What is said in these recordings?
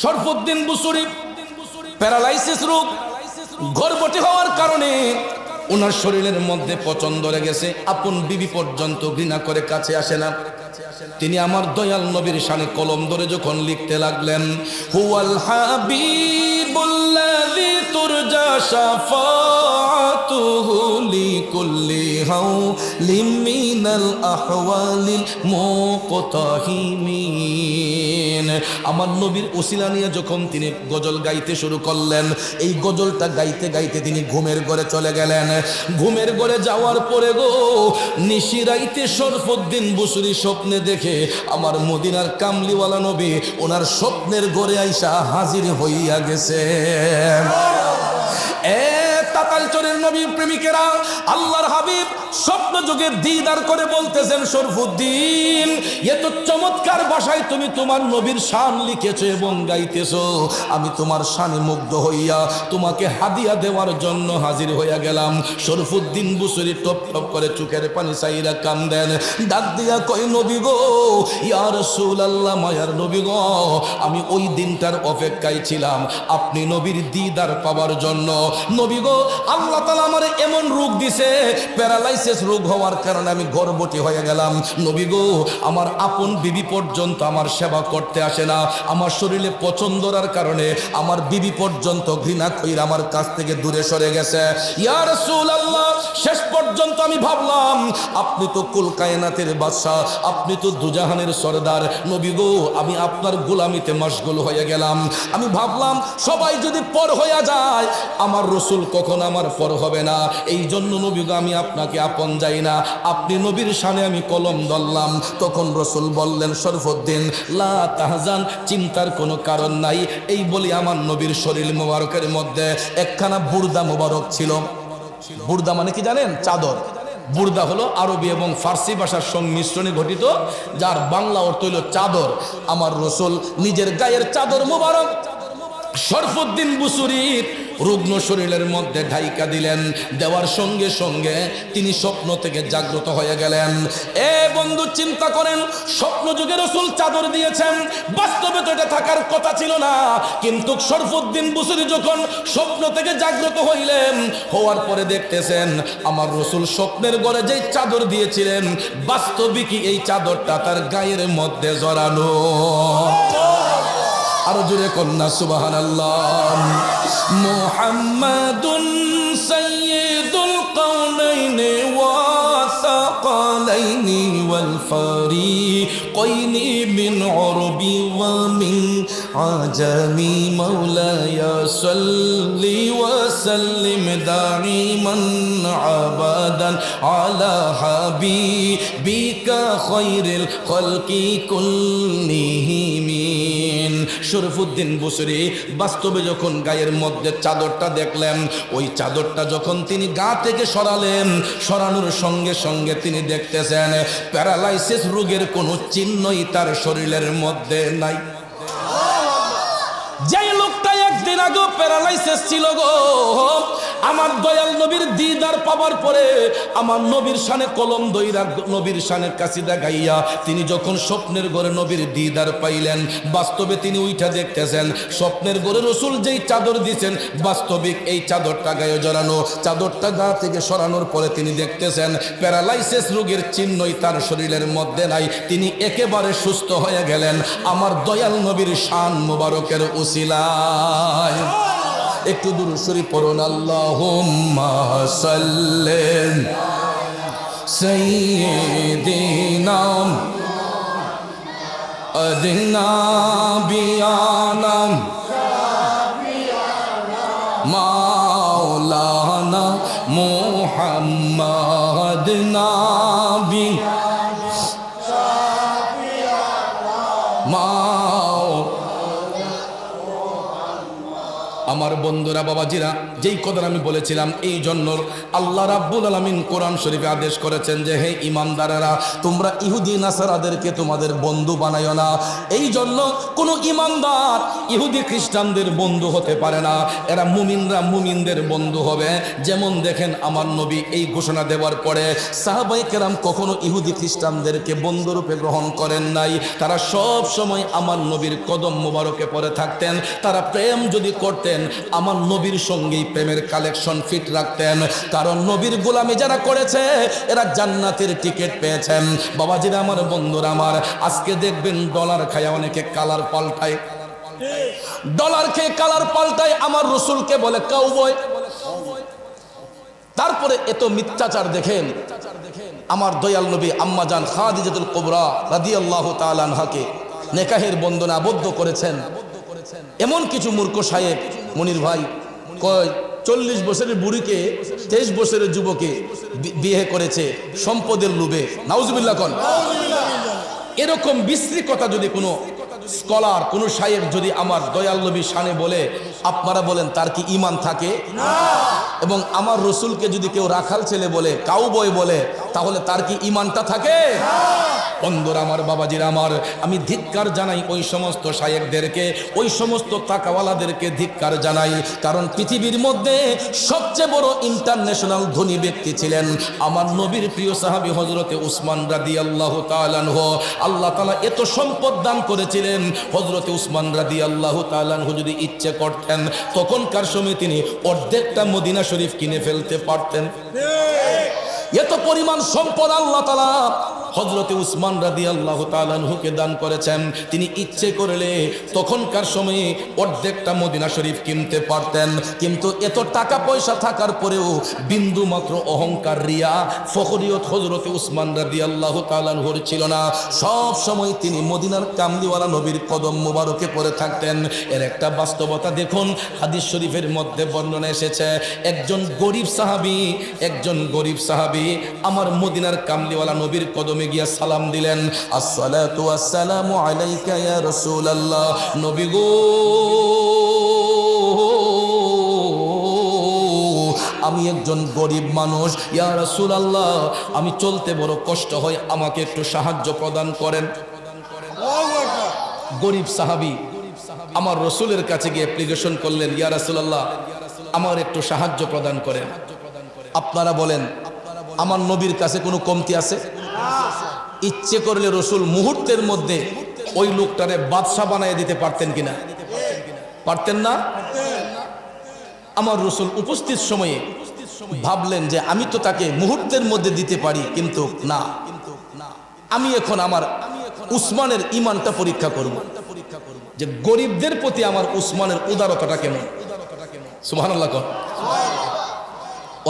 Sharafuddin বুসুরি paralysis রোগ, গর্ভবতী হওয়ার কারণে ওনার শরীরের মধ্যে পচন ধরে গেছে। আপন বিবি পর্যন্ত ঘৃণা করে কাছে আসে না। তিনি আমার দয়াল নবীর শানে কলম ধরে যখন লিখতে লাগলেন, হুয়াল হাবিবুল্লাযী তুরজা শাফাআতুহু লিকুল্লি হাওলিম মিনাল আহওয়ালিল মুকতাহিমিন। আমার নবীর উসিলা নিয়ে যখন তিনি গজল গাইতে শুরু করলেন, এই গজলটা গাইতে গাইতে তিনি ঘুমের ঘরে চলে গেলেন। ঘুমের ঘরে যাওয়ার পরে গো নিশিরাইতে শরফুদ্দিন বুসরি স্বপ্নে দেখে আমার মদিনার কামলিওয়ালা নবী ওনার স্বপ্নের ঘরে আইসা হাজির হইয়া গেছে। তাতালচরের নবী প্রেমিকেরা, আল্লাহর হাবিব স্বপ্ন যুগে দিদার করে বলতেছেন, শরফুদ্দিন এত চমৎকার ভাষায় তুমি তোমার নবীর শান লিখেছো এবং গাইতেছো, আমি তোমার শানে মুগ্ধ হইয়া তোমাকে হাদিয়া দেওয়ার জন্য হাজির হইয়া গেলাম। শরফুদ্দিন বুসরি টপ টপ করে চোখের পানি চাইরা কান্দেন, ডাক দিয়া কই, নবী গো, ইয়া রাসূলুল্লাহ, মায়ার নবী গো, আমি ওই দিনটার অপেক্ষায় ছিলাম আপনি নবীর দিদার পাওয়ার জন্য। নবী গো, আল্লাহ তাআলা আমারে এমন রোগ দিছে, প্যারালাইসিস রোগ হওয়ার কারণে আমি গর্ভবতী হয়ে গেলাম। নবী গো, আমার আপন বিবি পর্যন্ত আমার সেবা করতে আসে না। আমার শরীরে পচন ধরার কারণে আমার বিবি পর্যন্ত ঘৃণা কইরা আমার কাছ থেকে দূরে সরে গেছে। ইয়া রাসূলুল্লাহ, শেষ পর্যন্ত আমি ভাবলাম আপনি তো কুল কায়নাতের বাদশা, আপনি তো দুজাহানের সরদার। নবী গো, আমি আপনার গোলামিতে মশগুল হয়ে গেলাম। আমি ভাবলাম সবাই যদি পর হইয়া যায়, আমার রসুল কখন আমার পর হবে না। এই জন্য নবী গো, আমি আপনাকে আপন যাই না। আপনি নবীর শানে আমি কলম ধরলাম। তখন রসুল বললেন, শরফুদ্দিন লা তাহজান, চিন্তার কোনো কারণ নাই। এই বলি আমার নবীর শরীর মোবারকের মধ্যে একখানা বুরদা মোবারক ছিল। বুরদা মানে কি জানেন? চাদর। বুরদা হলো আরবি এবং ফার্সি ভাষার সংমিশ্রণে গঠিত, যার বাংলা অর্থ হইল চাদর। আমার রসুল নিজের গায়ের চাদর মোবারক শরফুদ্দিন বুসুরির রুগ্ন শরীরের মধ্যে ঢাইকা দিলেন। দেওয়ার সঙ্গে সঙ্গে তিনি স্বপ্ন থেকে জাগ্রত হয়ে গেলেন। এ বন্ধু, চিন্তা করেন, স্বপ্ন যুগে রসুল চাদর দিয়েছেন, বাস্তবে তো এটা থাকার কথা ছিল না। কিন্তু শরফুদ্দিন বুসরি যখন স্বপ্ন থেকে জাগ্রত হইলেন, হওয়ার পরে দেখতেছেন আমার রসুল স্বপ্নের ঘরে যে চাদর দিয়েছিলেন, বাস্তবিকই এই চাদরটা তার গায়ের মধ্যে জড়ানো। আরো জোরে কন্যা সুবহানাল্লাহ। মুহাম্মাদুন সাইয়্যিদুল কাওনাইনি ওয়া সাকালাইনি ওয়াল ফারিকাইনি মিন উরবি ওয়া মিন আজামি, মাওলায়া সাল্লি ওয়া সাল্লিম দাইমান আবাদান আলা হাবিবিকা খায়রিল খালকি কুল্লিহিম। শরফুদ্দিন বুসরি বাস্তবে যখন গায়ের মধ্যে চাদরটা দেখলেন, ওই চাদরটা যখন তিনি গা থেকে সরালেন, সরানোর সঙ্গে সঙ্গে তিনি দেখতেছেন প্যারালাইসিস রোগের কোনো চিহ্নই তার শরীরের মধ্যে নাই। যেই লোকটা একদিন আগে প্যারালাইসিস ছিল গো, আমার দয়াল নবীর দিদার পাওয়ার পরে আমার নবীর শানে কলম দইরা নবীর শানে কাসিদা গাইয়া তিনি যখন স্বপ্নের ঘরে নবীর দিদার পাইলেন, বাস্তবে তিনি উইঠা দেখতেছেন স্বপ্নের ঘরে রসুল যেই চাদর দিয়েছেন, বাস্তবিক এই চাদরটা গায়ে জড়ানো। চাদরটা গা থেকে সরানোর পরে তিনি দেখতেছেন প্যারালাইসিস রোগের চিহ্নই তার শরীরের মধ্যে নাই। তিনি একেবারে সুস্থ হয়ে গেলেন আমার দয়াল নবীর শান মুবারকের উসিলায়। একটু দুরূদ শরীফ পড়ুন, আল্লাহুম্মা সাল্লি সাইয়্যিদিনা আদিনা বিয়ানা মাওলানা মুহাম্মদ নাবি আমার বন্ধুরা বাবাজিরা, যেই কথা আমি বলেছিলাম, এই জন্য আল্লাহ রাব্বুল আলামিন কোরআন শরীফে আদেশ করেছেন যে হে ঈমানদারেরা, তোমরা ইহুদি নাসারাদেরকে তোমাদের বন্ধু বানাইও না। এই জন্য কোনো ঈমানদার ইহুদি খ্রিস্টানদের বন্ধু হতে পারে না, এরা মুমিনরা মুমিনদের বন্ধু হবে। যেমন দেখেন আমার নবী এই ঘোষণা দেওয়ার পরে সাহাবায়ে কেরাম কখনো ইহুদি খ্রিস্টানদেরকে বন্ধুরূপে গ্রহণ করেন নাই। তারা সব সময় আমার নবীর কদম মুবারকে পড়ে থাকতেন। তারা প্রেম যদি করতেন, আমার নবীর সঙ্গেই প্রেমের কালেকশন ফিট রাখতেন। কারণ নবীর গোলামি যারা করেছে এরা জান্নাতের টিকিট পেয়েছেন। বাবাজিরা আমার, বন্ধুরা আমার, আজকে দেখবেন ডলার খায় অনেকে কালার পাল্টায়, ডলার খেয়ে কালার পাল্টায়, আমার রসুলকে বলে কাউবয়। তারপরে এত মিথ্যাচার দেখেন। আমার দয়াল নবী আম্মা জান খাদিজাতুল কুবরা রাদিয়াল্লাহু তাআলা আনহাকে নেকাহের বন্ধনে আবদ্ধ করেছেন। এমন কিছু মূর্খ সাহেব, মনির ভাই কয় 40 বছরের বুড়িকে 23 বছরের যুবকে বিয়ে করেছে সম্পদের লোভে। নাউজুবিল্লাহ কোন। এরকম বিশ্রী কথা যদি কোনো স্কলার, কোনো সাহেব যদি আমার দয়াল নবী শানে বলে, আপনারা বলেন তার কি ঈমান থাকে? এবং আমার রসুলকে যদি কেউ রাখাল ছেলে বলে, কাউবয় বলে, তাহলে তার কি ঈমানটা থাকে? বন্ধুরা আমার, বাবাজিরা আমার, আমি ধিক্কার জানাই ওই সমস্ত শায়েখদেরকে, ওই সমস্ত টাকাওয়ালাদেরকে ধিক্কার জানাই। কারণ পৃথিবীর মধ্যে সবচেয়ে বড় ইন্টারন্যাশনাল ধনী ব্যক্তি ছিলেন আমার নবীর প্রিয় সাহাবী হযরতে উসমান রাদিয়াল্লাহু তাআলা আনহু। আল্লাহ তাআলা এত সম্পদ দান করেছিলেন, হযরতে উসমান রাদিয়াল্লাহু তাআলা আনহু যদি ইচ্ছে করতেন তখনকার সময় তিনি অর্ধেকটা মদিনা শরীফ কিনে ফেলতে পারতেন। এত পরিমাণ সম্পদ আল্লাহ তাআলা হযরতে উসমান রাদিয়াল্লাহু তাআলা আনহুকে দান করেছেন। তিনি ইচ্ছে করলে তখনকার সময়ে অর্ধেকটা মদিনা শরীফ কিনতে পারতেন। কিন্তু এত টাকা পয়সা থাকার পরেও বিন্দু মাত্র অহংকার, রিয়া, ফখরিয়ত হযরতে উসমান রাদিয়াল্লাহু তাআলা আনহুর ছিল না। সব সময় তিনি মদিনার কামলিওয়ালা নবীর কদম মুবারকে পড়ে থাকতেন। এর একটা বাস্তবতা দেখুন, হাদিস শরীফের মধ্যে বর্ণনা এসেছে, একজন গরিব সাহাবী আমার মদিনার কামলিওয়ালা নবীর কদমে গিয়া সালাম দিলেন, আসসালাতু আসসালামু আলাইকা ইয়া রাসূলুল্লাহ। নবী গো, আমি একজন গরিব মানুষ, ইয়া রাসূলুল্লাহ, আমি চলতে বড় কষ্ট হয়, আমাকে একটু সাহায্য প্রদান করেন। গরিব সাহাবী আমার রসুলের কাছে গিয়ে অ্যাপ্লিকেশন করলেন, ইয়া রাসূলুল্লাহ, আমার একটু সাহায্য প্রদান করেন। আপনারা বলেন আমার নবীর কাছে কোনো কমতি আছে? ইচ্ছে করলে রসুল মুহূর্তের মধ্যে ওই লোকটারে বাদশা বানিয়ে দিতে পারতেন কিনা? পারতেন না? আমার রসুল উপস্থিত সময়ে ভাবলেন যে আমি তো তাকে মুহূর্তের মধ্যে দিতে পারি, কিন্তু না, আমি এখন আমার উসমানের ঈমানটা পরীক্ষা করব, যে গরিবদের প্রতি আমার উসমানের উদারতাটা কেমন। সুবহানাল্লাহ।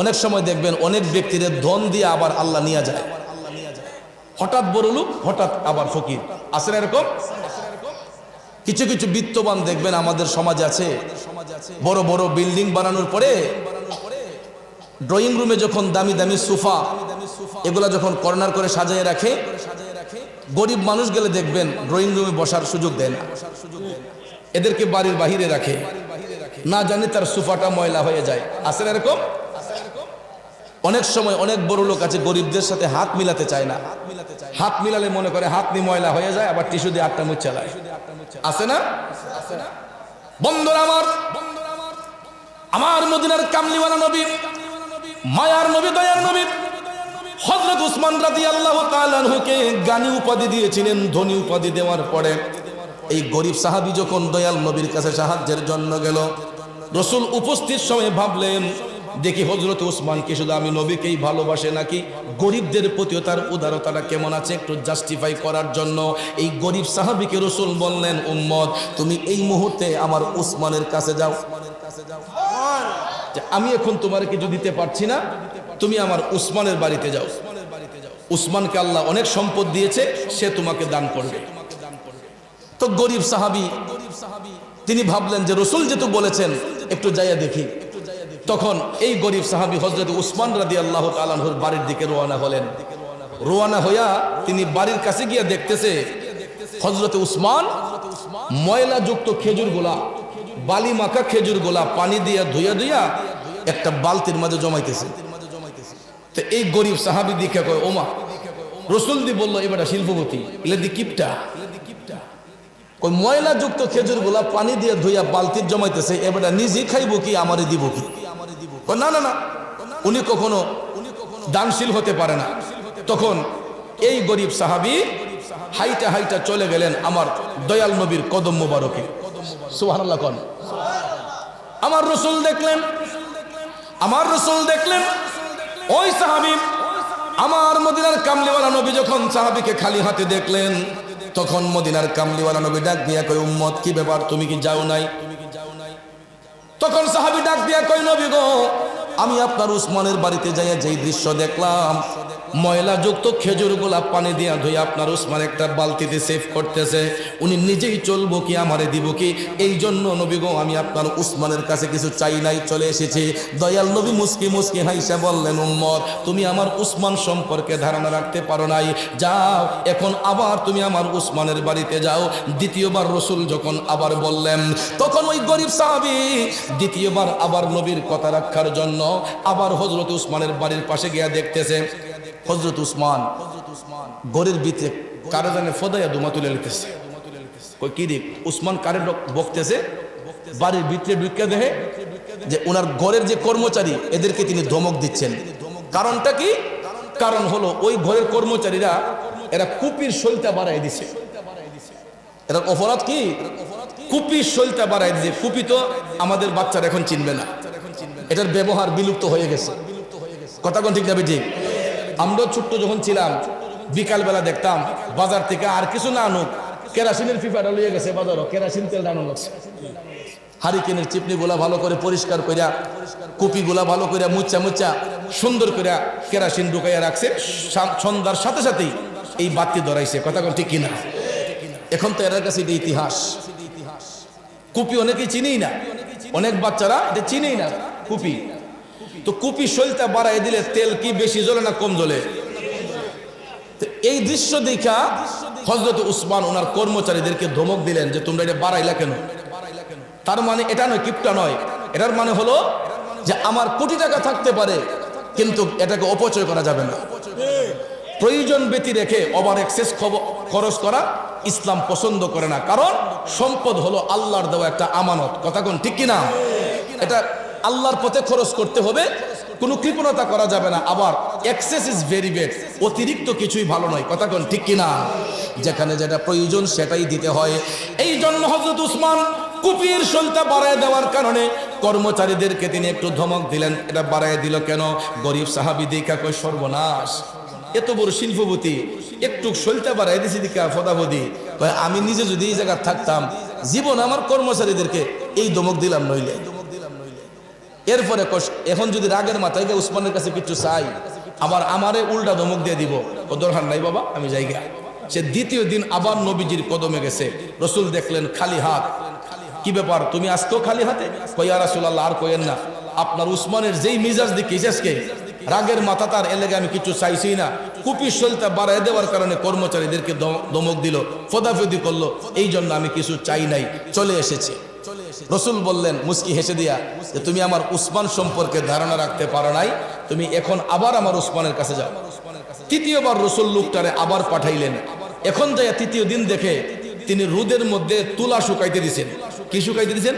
অনেক সময় দেখবেন অনেক ব্যক্তিদের ধন দিয়ে আবার আল্লাহ নিয়ে যায়, হঠাৎ বড় লোক, হঠাৎ আবার ফকির। আছে না এরকম? কিছু কিছু বিত্তবান দেখবেন আমাদের সমাজে আছে, বড় বড় বিল্ডিং বানানোর পরে ড্রয়িং রুমে যখন দামি দামি সোফা এগুলা যখন কর্নার করে সাজিয়ে রাখে, গরিব মানুষ গেলে দেখবেন ড্রয়িং রুমে বসার সুযোগ দেয় না, এদেরকে বাড়ির বাহিরে রাখে, না জানি তার সোফাটা ময়লা হয়ে যায়। আছে না এরকম? অনেক সময় অনেক বড় লোক আছে গরিবদের সাথে হাত মিলাতে চায় না, হাত মিলালে মনে করে হাত নিয়ে ময়লা হয়ে যায়, আবার টিস্যু দিয়ে হাতটা মুছে চালায়। আছে না? বন্ধুরা আমার, আমার মদিনার কামলিওয়ালা নবী, মায়ার নবী, দয়ার নবী হযরত উসমান রাদিয়াল্লাহু তাআলা আনহুকে জ্ঞানী উপাধি দিয়েছিলেন। ধনী উপাধি দেওয়ার পরে এই গরিব সাহাবী যখন দয়াল নবীর কাছে সাহায্যের জন্য গেল, রসুল উপস্থিত সময়ে ভাবলেন, দেখি হযরত উসমানকে শুধু আমি নবীকেই ভালোবাসে নাকি গরিবদের প্রতিও তার উদারতাটা কেমন আছে, একটু জাস্টিফাই করার জন্য এই গরিব সাহাবীকে রসুল বললেন, উম্মত, তুমি এই মুহূর্তে আমার উসমানের কাছে যাও, যে আমি এখন তোমার কিছু দিতে পারছি না, তুমি আমার উসমানের বাড়িতে যাও, উসমানকে আল্লাহ অনেক সম্পদ দিয়েছে, সে তোমাকে দান করবে। তো গরিব সাহাবী তিনি ভাবলেন যে রসুল যেহেতু বলেছেন একটু যাইয়া দেখি। তখন এই গরিব সাহাবী হযরত উসমান রাদিয়াল্লাহু তাআলা আনহুর বাড়ির দিকে রওনা হলেন। রওনা হইয়া তিনি বাড়ির কাছে গিয়ে দেখতেছে হযরত উসমান ময়লাযুক্ত খেজুরগুলা বালি মাখা খেজুর গোলা পানি দিয়া ধুইয়া ধুইয়া একটা বালতির মাঝে জমাইতেছে। তো এই গরিব সাহাবি দেখে কয় ওমা, রসুল দি বললো এবারটা শিল্পপতি এলে দি কিপটা, কই ময়লা যুক্ত খেজুর গোলা পানি দিয়ে ধুইয়া বালতির জমাইতেছে, এবারটা নিজে খাইবো কি আমারে দিব কি? না না না, উনি কখনো দানশীল হতে পারে না। তখন এই গরিব সাহাবি হাইটা হাইটা চলে গেলেন আমার দয়াল নবীর কদম মোবারকে। সুবহানাল্লাহ কোন। আমার রসুল দেখলেন, আমার রসুল দেখলেন ওই সাহাবি আমার মদিনার কামলিওয়ালা নবী যখন সাহাবিকে খালি হাতে দেখলেন, তখন মদিনার কামলিওয়ালা নবী ডাক দিয়া কয় উম্মত কি ব্যাপার, তুমি কি যাও নাই? তখন সাহাবি ডাক দিয়া কয় নবী গো, আমি আপনার উসমানের বাড়িতে যাইয়া যেই দৃশ্য দেখলাম, ময়লা যুক্ত খেজুর গোলা পানি দিয়া ধুয়ে আপনার উসমান একটা বালতিতে সেভ করতেছে, উনি নিজেই চলবো কি আমারে দিব কি? এই জন্য নবী গো আমি আপনার উসমানের কাছে কিছু চাই নাই, চলে এসেছি। দয়াল নবী মুস্কি মুস্কি হাইসা বললেন উম্মত তুমি আমার উসমান সম্পর্কে ধারণা রাখতে পারো নাই, যাও এখন আবার তুমি আমার উসমানের বাড়িতে যাও। দ্বিতীয়বার রসুল যখন আবার বললেন, তখন ওই গরিব সাহাবী দ্বিতীয়বার আবার নবীর কথা রাখার জন্য আবার হযরত উসমানের বাড়ির পাশে গিয়া দেখতেছে হযরত উসমান গরের ভিতরে কারে জানে ফদাইয়া দুমা তুলে লিতেছে। কই কি রে উসমান কারে বকতেছে? বাড়ির ভিতরে ঢুকে দেখে যে ওনার ঘরের যে কর্মচারী এদেরকে তিনি ধমক দিচ্ছেন। কারণটা কি? কারণ হলো ওই ঘরের কর্মচারীরা এরা কুপির শৈলটা বাড়াই দিছে। এরা অপরাধ কি? কুপির শৈলটা বাড়াই দিছে। কুপি তো আমাদের বাচ্চারা এখন চিনবে না, এটার ব্যবহার বিলুপ্ত হয়ে গেছে। কথা কোন ঠিক না ঠিক? আমরা ছোট্ট যখন ছিলাম বিকালবেলা দেখতাম বাজার থেকে আর কিছু না আনুক, কেরাসিনের পিপাটা লইয়ে গেছে বাজারও, কেরাসিন তেল আনুন লাগছে। হারিকেনের চিপনি গুলা ভালো করে পরিষ্কার করিয়া, কুপি গুলা ভালো করে মুচ্চা মুচ্চা সুন্দর করে কেরাসিন ঢুকাইয়া রাখছে। সন্ধ্যার সাথে সাথেই এই বাতি ধরাইছে। কথা কোন ঠিক কিনা? এখন তো এর কাছে এটা ইতিহাস। কুপি অনেকেই চিনেই না, অনেক বাচ্চারা এটা চিনেই না কুপি। তো কুপি শৈলটা বাড়াই দিলে তেল কি বেশি জ্বলে না কম জ্বলে? এই দৃশ্য দেখা হযরত উসমান ওনার কর্মচারীদেরকে ধমক দিলেন যে তোমরা এটা বাড়াইলা কেন? তার মানে এটা নয়, কিপটা নয়, এটার মানে হলো যে আমার কোটি টাকা থাকতে পারে কিন্তু এটাকে অপচয় করা যাবে না। প্রয়োজন ব্যতি রেখে ওভার এক্সেস খরচ করা ইসলাম পছন্দ করে না। কারণ সম্পদ হলো আল্লাহর দেওয়া একটা আমানত। কথা কোন ঠিক কিনা? এটা আল্লাহর পথে খরচ করতে হবে, কোনো কৃপণতা করা যাবে না। আবার এক্সেস ইজ ভেরি ব্যাড, অতিরিক্ত কিছুই ভালো নয়। কথা কোন ঠিক কিনা? যেখানে যেটা প্রয়োজন সেটাই দিতে হয়। এই জন্য হযরত উসমান কুপির শৈলটা বাড়ায় দেওয়ার কারণে কর্মচারীদেরকে তিনি একটু ধমক দিলেন। এটা বাড়ায় দিল কেন? গরিব সাহাবী দেখা কয় সর্বনাশ, এত বড় শিল্পপতি একটু শৈলটা বাড়াই দিছি দিকা ফদাফদি। আমি নিজে যদি এই জায়গায় থাকতাম জীবন আমার কর্মচারীদেরকে এই ধমক দিলাম নইলে। এরপরে এখন যদি রাগের মাথায় গিয়ে উসমানের কাছে কিছু চাই, আবার আমারে উল্টা ধমক দিয়ে দিব, ও দরকার নাই বাবা আমি জায়গা। সে দ্বিতীয় দিন আবার নবীজির কদমে গেছে। রসুল দেখলেন খালি হাত। কি ব্যাপার তুমি আজকেও খালি হাতে? কইয়া রাসূলুল্লাহ আর কইেন না, আপনার উসমানের যেই মিজাজ দেখিস আজকে রাগের মাথা তার এলাকায় আমি কিছু চাইছি না। কুপির শৈলটা বাড়াই দেওয়ার কারণে কর্মচারীদেরকে ধমক দিল, ফদাফদি করলো, এই জন্য আমি কিছু চাই নাই, চলে এসেছি। রসুল বললেন মুস্কি হেসে দিয়া যে তুমি আমার উসমান সম্পর্কে ধারণা রাখতে পারো নাই, তুমি এখন আবার আমার উসমানের কাছে যাও। তৃতীয়বার রসুল লোকটারে আবার পাঠাইলেন। এখন যাই তৃতীয় দিন দেখে তিনি রোদের মধ্যে তুলা শুকাইতে দিছেন। কি শুকাইতে দিছেন?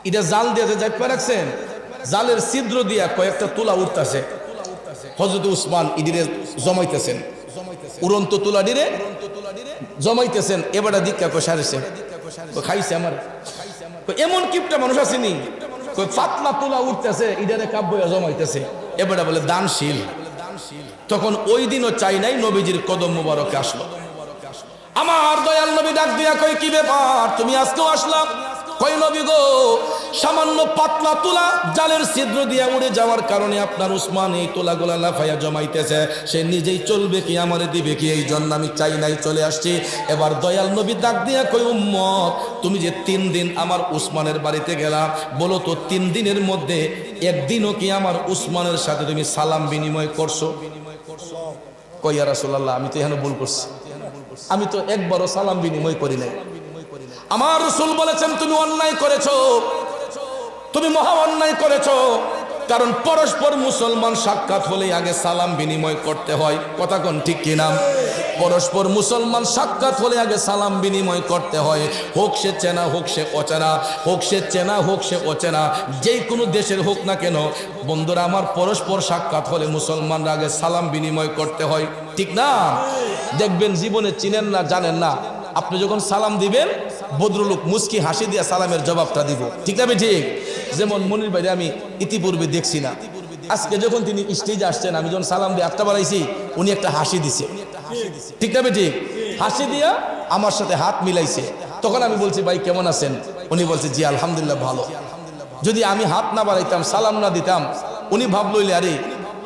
এটা জাল দিয়ে যাই রাখছেন, জালের ছিদ্র দিয়া কয়েকটা তুলা উঠতেছে। হযরত উসমান ইডিরে জমাইতেছেন, উড়ন্ত তুলা ডিরে জমাইতেছেন। এবারে দীক্ষা কষারেছে খাইছে আমার। এমন কিপটা মানুষ আসেনি, পাতলা তুলা উঠতেছে ইডারে কাব্য জমাইতেছে। এবারে বলে দানশীল। তখন ওই দিনও চাই নাই, নবীজির কদম মুবারকে আসলো। আমার দয়াল নবী ডাক দিয়া কই কি ব্যাপার তুমি আজকেও আসলাম? কই নবী গো, সামান্য পাতলা তুলা জালের ছিদ্র দিয়া উড়ে যাওয়ার কারণে আপনার উসমান এই তুলাগুলা লাফাইয়া জমাইতেছে, সে নিজেই চলবে কি আমারে দিবে কি, এই জন্য আমি চাই নাই চলে আসছি। এবার দয়াল নবী ডাক দিয়া কই উম্মত তুমি যে 3 দিন আমার উসমানের বাড়িতে গেলা, বলো তো 3 দিনের মধ্যে একদিনও কি আমার উসমানের সাথে তুমি সালাম বিনিময় করছো? কই ইয়া রাসূলুল্লাহ আমি তো এখানে ভুল করছি, আমি তো একবারও সালাম বিনিময় করি নাই। আমার রাসূল বলেছেন তুমি অন্যায় করেছো, তুমি মহা অন্যায় করেছো। কারণ পরস্পর মুসলমান সাক্ষাৎ হলে আগে সালাম বিনিময় করতে হয়। কথা কোন ঠিক কিনা? পরস্পর মুসলমান সাক্ষাৎ হলে আগে সালাম বিনিময় করতে হয়। হোক সে চেনা, হোক সে অচেনা, হোক সে চেনা, হোক সে অচেনা, যেই কোনো দেশের হোক না কেন বন্ধুরা আমার, পরস্পর সাক্ষাৎ হলে মুসলমানরা আগে সালাম বিনিময় করতে হয়, ঠিক না? দেখবেন জীবনে চিনেন না, জানেন না, আপনি যখন সালাম দিবেন ভদ্রলোক মুস্কি হাসি দিয়ে সালামের জবাবটা দিব, ঠিক না? ঠিক যেমন মনির ভাই আমি ইতিপূর্বে দেখছি না, আজকে যখন তিনি স্টেজে আসছেন আমি যখন সালাম দিয়ে হাতটা বাড়াইছি উনি একটা হাসি দিছে, ঠিক না? ঠিক হাসি দিয়া আমার সাথে হাত মিলাইছে। তখন আমি বলছি ভাই কেমন আছেন? উনি বলছে জি আলহামদুলিল্লাহ ভালো। যদি আমি হাত না বাড়াইতাম, সালাম না দিতাম, উনি ভাবলইলে আরে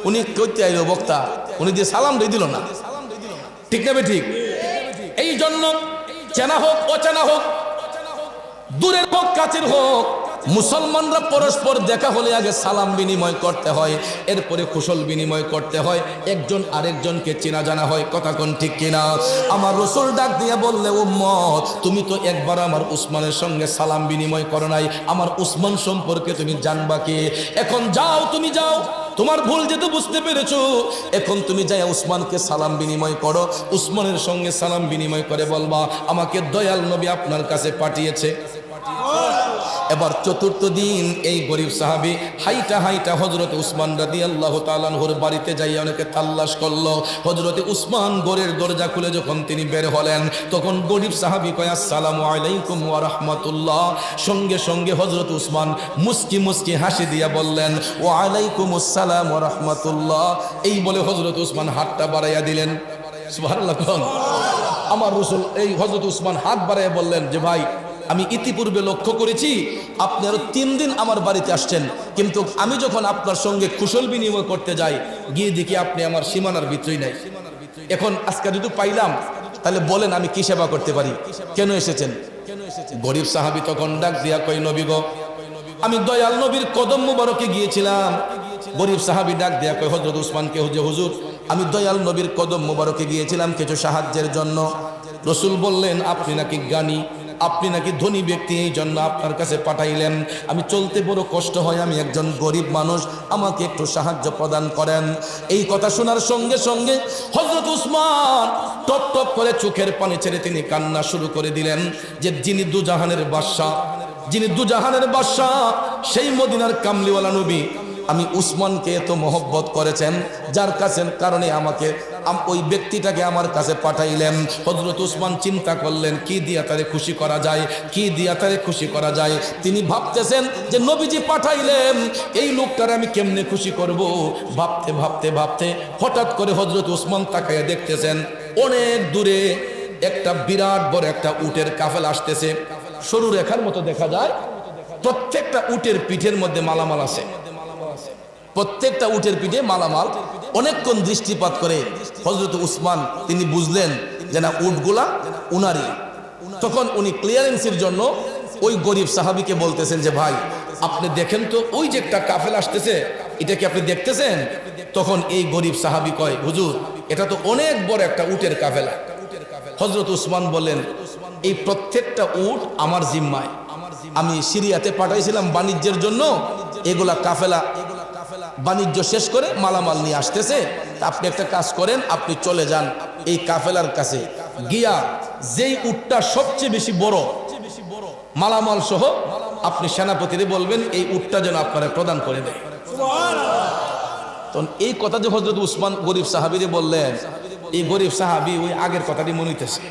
উনি কইতে আইলো বক্তা, উনি দিয়ে সালাম দিয়ে দিল না, ঠিক না? ঠিক এই জন্য চেনা হোক অচেনা হোক, দূরের হোক কাছের হোক, মুসলমানরা পরস্পর দেখা হলে আগে সালাম বিনিময় করতে হয়, এরপরে কুশল বিনিময় করতে হয়, একজন আরেকজনকে চেনা জানা হয়। কথা কোন ঠিক কিনা? আমার রাসূল ডাক দিয়ে বললে উম্মত তুমি তো একবার আমার উসমানের সঙ্গে সালাম বিনিময় করো নাই, আমার উসমান সম্পর্কে তুমি জানবা কি? এখন যাও, তুমি যাও, তোমার ভুল যেহেতু বুঝতে পেরেছো, এখন তুমি যাই উসমানকে সালাম বিনিময় করো, উসমানের সঙ্গে সালাম বিনিময় করে বলবা আমাকে দয়াল নবী আপনার কাছে পাঠিয়েছে। এবার চতুর্থ দিন এই গরিব সাহাবী হাইটা হাইটা হযরত উসমান রাদিয়াল্লাহু তাআলা আনহুর বাড়িতে যাইয়া অনেকে তাল্লাশ করলো। হযরত উসমান ঘরের দরজা খুলে যখন তিনি বের হলেন তখন গরিব সাহাবী কয় আসসালামু আলাইকুম ওয়া রাহমাতুল্লাহ। সঙ্গে সঙ্গে হযরত উসমান মুস্কি মুস্কি হাসি দিয়া বললেন ওয়া আলাইকুমুস সালাম ওয়া রাহমাতুল্লাহ। এই বলে হযরত উসমান হাতটা বাড়াইয়া দিলেন। সুবহানাল্লাহ। আমার রাসূল এই হযরত উসমান হাত বাড়াইয়া বললেন যে ভাই আমি ইতিপূর্বে লক্ষ্য করেছি আপনি আরো 3 দিন আমার বাড়িতে আসছেন, কিন্তু আমি যখন আপনার সঙ্গে কুশল বিনিময় করতে যাই গিয়ে দেখি আপনি আমার সীমানার ভিতরেই নাই। এখন আজকে যদি পাইলাম তাহলে বলেন আমি কি সেবা করতে পারি, কেন এসেছেন? গরিব সাহাবী তখন ডাক দিয়া কই নবী গো আমি দয়াল নবীর কদম মুবারকে গিয়েছিলাম। গরিব সাহাবী ডাক দিয়া কই হযরত উসমানকে হুজুর আমি দয়াল নবীর কদম মুবারকে গিয়েছিলাম কিছু সাহায্যের জন্য। রাসূল বললেন আপনি নাকি জ্ঞানী, আপনি নাকি ধনী ব্যক্তি, এই জন্য আপনার কাছে পাঠাইলেন। আমি চলতে বড় কষ্ট হয়, আমি একজন গরিব মানুষ, আমাকে একটু সাহায্য প্রদান করেন। এই কথা শোনার সঙ্গে সঙ্গে হযরত উসমান টপ টপ করে চোখের পানি ছেড়ে তিনি কান্না শুরু করে দিলেন যে যিনি দুজাহানের বাদশা, যিনি দুজাহানের বাদশা সেই মদিনার কামলিওয়ালা নবী আমি উসমানকে এত মহব্বত করেছেন যার কাছে কারণে আমাকে ওই ব্যক্তিটাকে আমার কাছে পাঠাইলেন। হযরত উসমান চিন্তা করলেন কি দিয়া তারে খুশি করা যায়, কি দিয়া তারে খুশি করা যায়। তিনি ভাবতেছেন যে নবীজি পাঠাইলেন এই লোকটারে আমি কেমনে খুশি করব। ভাবতে ভাবতে ভাবতে হঠাৎ করে হযরত উসমান তাকাইয়া দেখতেছেন অনেক দূরে একটা বিরাট বড় একটা উটের কাফেলা আসতেছে। সরু রেখার মতো দেখা যায়, প্রত্যেকটা উটের পিঠের মধ্যে মালামাল আছে, প্রত্যেকটা উটের পিঠে মালামাল। অনেকক্ষণ দৃষ্টিপাত করে হযরত উসমান তিনি বুঝলেন যে না উটগুলা উনারই। তখন উনি ক্লিয়ারেন্সের জন্য ওই গরিব সাহাবীকে বলতেছেন যে ভাই আপনি দেখেন তো ওই যে একটা কাফেলা আসতেছে, এটা কি আপনি দেখতেছেন? তখন এই গরিব সাহাবী কয় হুজুর এটা তো অনেক বড় একটা উটের কাফেলা। হযরত উসমান বলেন এই প্রত্যেকটা উট আমার জিম্মায়, আমি সিরিয়াতে পাঠাইছিলাম বাণিজ্যের জন্য, এগুলা কাফেলা বাণিজ্য শেষ করে মালামাল নিয়ে আসতেছে। আপনি একটা কাজ করেন, আপনি চলে যান এই কাফেলার কাছে গিয়া যেই উটটা সবচেয়ে বেশি বড় মালামাল সহ আপনি সেনাপতিরে বলবেন এই উটটা যেন আপনারা প্রদান করে দেয়। তখন এই কথা যে হযরত উসমান গরিব সাহাবীরে বললেন, এই গরিব সাহাবী ওই আগের কথাটি মনে হইতেছে,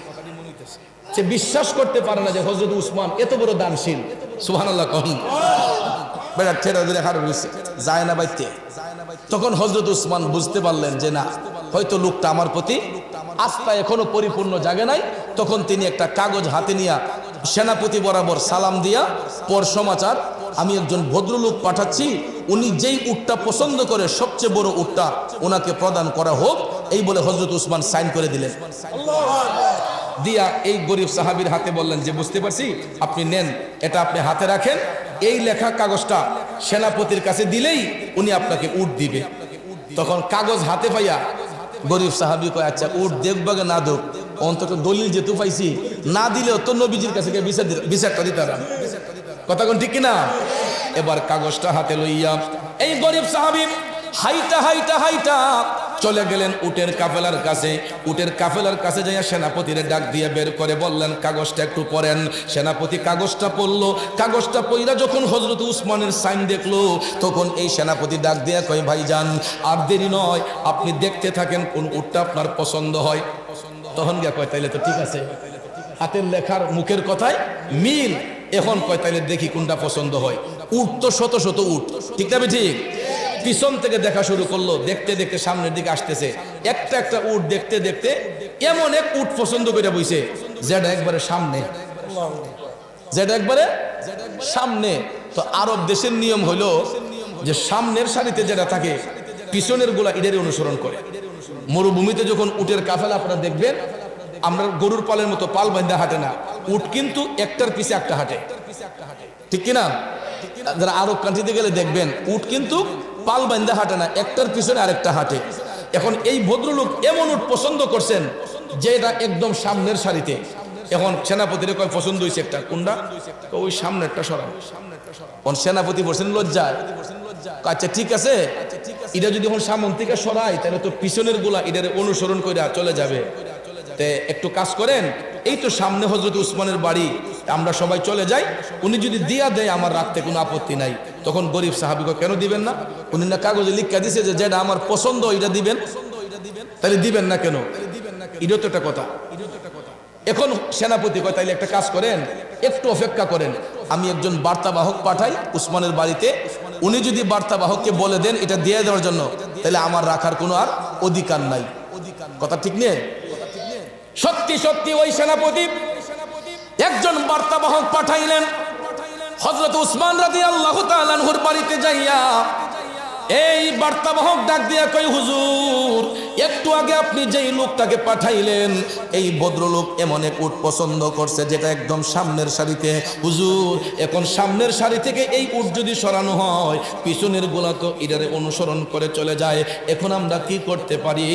সে বিশ্বাস করতে পারে না যে হযরত উসমান এত বড় দানশীল। সুবহানাল্লাহ। বেড়া ঠেরা ধরে হার হইছে যায় না বাইতে। তখন হযরত উসমান বুঝতে পারলেন যে না হয়তো লোকটা আমার প্রতি আস্থা এখনো পরিপূর্ণ জাগে নাই। তখন তিনি একটা কাগজ হাতে নিয়ে সেনাপতি বরাবর সালাম দিয়া পর সমাচার আমি একজন ভদ্রলোক পাঠাচ্ছি, উনি যেই উটটা পছন্দ করে সবচেয়ে বড় উটটা ওনাকে প্রদান করা হোক, এই বলে হযরত উসমান সাইন করে দিলেন। দিয়া এই গরিব সাহাবীর হাতে বললেন যে বুঝতে পারছি আপনি নেন, এটা আপনি হাতে রাখেন, এই লেখা কাগজটা সেনাপতির কাছে দিলেই উনি আপনাকে উট দিবে। তখন কাগজ হাতে পাইয়া গরিব সাহাবী কয় আচ্ছা উট দেখবাগে না দেখ অন্তত দলিল যেহেতু পাইছি, না দিলেও তো নবীজির কাছে গিয়ে বিচারটা দিতাম। কথা কোন ঠিক কিনা? এবার কাগজটা হাতে লইয়া এই গরিব সাহাবী হাইটা হাইটা হাইটা চলে গেলেন উটের কাফেলার কাছে। উটের কাফেলার কাছে যাইয়া সেনাপতিরে ডাক দিয়ে বের করে বললেন, কাগজটা একটু পড়েন। সেনাপতি কাগজটা পড়লো। কাগজটা পড়া যখন হযরত উসমানের সাইন দেখলো, তখন এই সেনাপতি ডাক দিয়ে কয়, ভাইজান আর দেরি নয়, আপনি দেখতে থাকেন কোন উটটা আপনার পছন্দ হয়। তখন গিয়া কয়, তাইলে তো ঠিক আছে, হাতের লেখার মুখের কথায় মিল। এখন কয়, তাইলে দেখি কোনটা পছন্দ হয়। উট তো শত শত উট, ঠিক না? ঠিক। পিছন থেকে দেখা শুরু করলো, দেখতে দেখতে সামনের দিকে আসতেছে। একটা একটা উট দেখতে দেখতে এমন এক উট পছন্দ করে বইছে, যেটা একবারে সামনে, যেটা একবারে সামনে। তো আরব দেশের নিয়ম হলো যে সামনের সারিতে যেটা থাকে, পিছনের গুলা এটারই অনুসরণ করে। মরুভূমিতে যখন উটের কাফেলা আপনারা দেখবেন, আমরা গরুর পালের মতো পাল বাঁধা হাঁটে না, উট কিন্তু একটার পিছে একটা হাঁটে, ঠিক কিনা? যারা আরব কান্ট্রিতে গেলে দেখবেন উট কিন্তু পাল বাঁধা হাঁটে না, একটার পিছনে আরেকটা হাঁটে। এখন এই ভদ্রলোক এমন উট পছন্দ করছেন যে এটা একদম সামনের সারিতে। এখন সেনাপতির কয় পছন্দ হয়েছে একটা, কোনটা? ওই সামনেরটা সরান। সেনাপতি বলছেন লজ্জায়, আচ্ছা ঠিক আছে, এটা যদি এখন সামন থেকে সরাই তাহলে তো পিছনের গুলা এটার অনুসরণ করে চলে যাবে। তে একটু কাজ করেন, এই তো সামনে হযরত উসমানের বাড়ি, আমরা সবাই চলে যাই, উনি যদি দিয়া দেয় আমার রাখতে কোনো আপত্তি নাই। তখন গরিব সাহাবী কয়, কেন দিবেন না? উনি না কাগজে লিখা দিছে যে যেটা আমার পছন্দ এটা দিবেন, তাহলে দিবেন না কেন? এটা তো একটা কথা। এখন সেনাপতি কয়, তাইলে একটা কাজ করেন, একটু অপেক্ষা করেন, আমি একজন বার্তাবাহক পাঠাই উসমানের বাড়িতে, উনি যদি বার্তাবাহককে বলে দেন এটা দিয়ে দেওয়ার জন্য, তাহলে আমার রাখার কোনো আর অধিকার নাই। কথা ঠিক নেই? সত্যি সত্যি ওই সেনাপতি একজন বার্তাবাহক পাঠাইলেন। হযরত উসমান রাদিয়াল্লাহু তাআলা আনহুর বাড়িতে যাইয়া এই বার্তাবাহক ডাক দিয়া কই, হুজুর একটু আগে আপনি যেই লোকটাকে পাঠাইলেন, এই ভদ্রলোক এমন এক উট পছন্দ করছে যেটা একদম সামনের সারিতে। হুজুর এখন সামনের সারি থেকে এই উট যদি সরানো হয়, পিছনের গোলা তো এটারে অনুসরণ করে চলে যায়, এখন আমরা কি করতে পারি?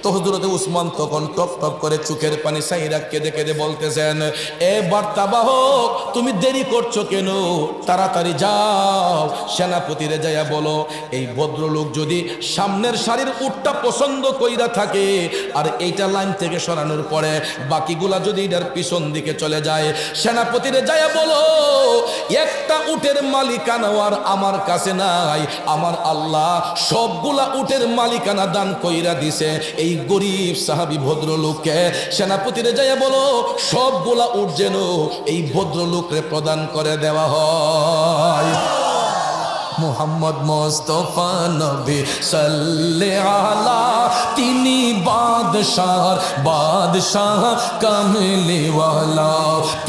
তো হযরত উসমান তখন টপ টপ করে চোখের পানি সাইরা কেঁদে কেঁদে বলতেছেন, এ বার্তাবাহক তুমি দেরি করছো কেন? তাড়াতাড়ি যাও, সেনাপতিরে যাইয়া বলো এই ভদ্রলোক যদি সামনের সারির উটটা পছন্দ কইরা থাকে, আর এইটা লাইন থেকে সরানোর পরে বাকিগুলা যদি এটার পিছন দিকে চলে যায়, সেনাপতিরে যাইয়া বলো একটা উটের মালিকানা আর আমার কাছে নাই, আমার আল্লাহ সবগুলা উটের মালিকানা দান কইরা দিছে এই গরিব সাহাবী ভদ্রলোককে। সেনাপতিরে যাইয়া বলো সবগুলা উট যেন এই ভদ্রলোকরে প্রদান করে দেওয়া হয়। মুহাম্মদ মুস্তাফা নবী সাল্লাল্লাহু আলা, তিনি বাদশাহ কামলি ওয়ালা,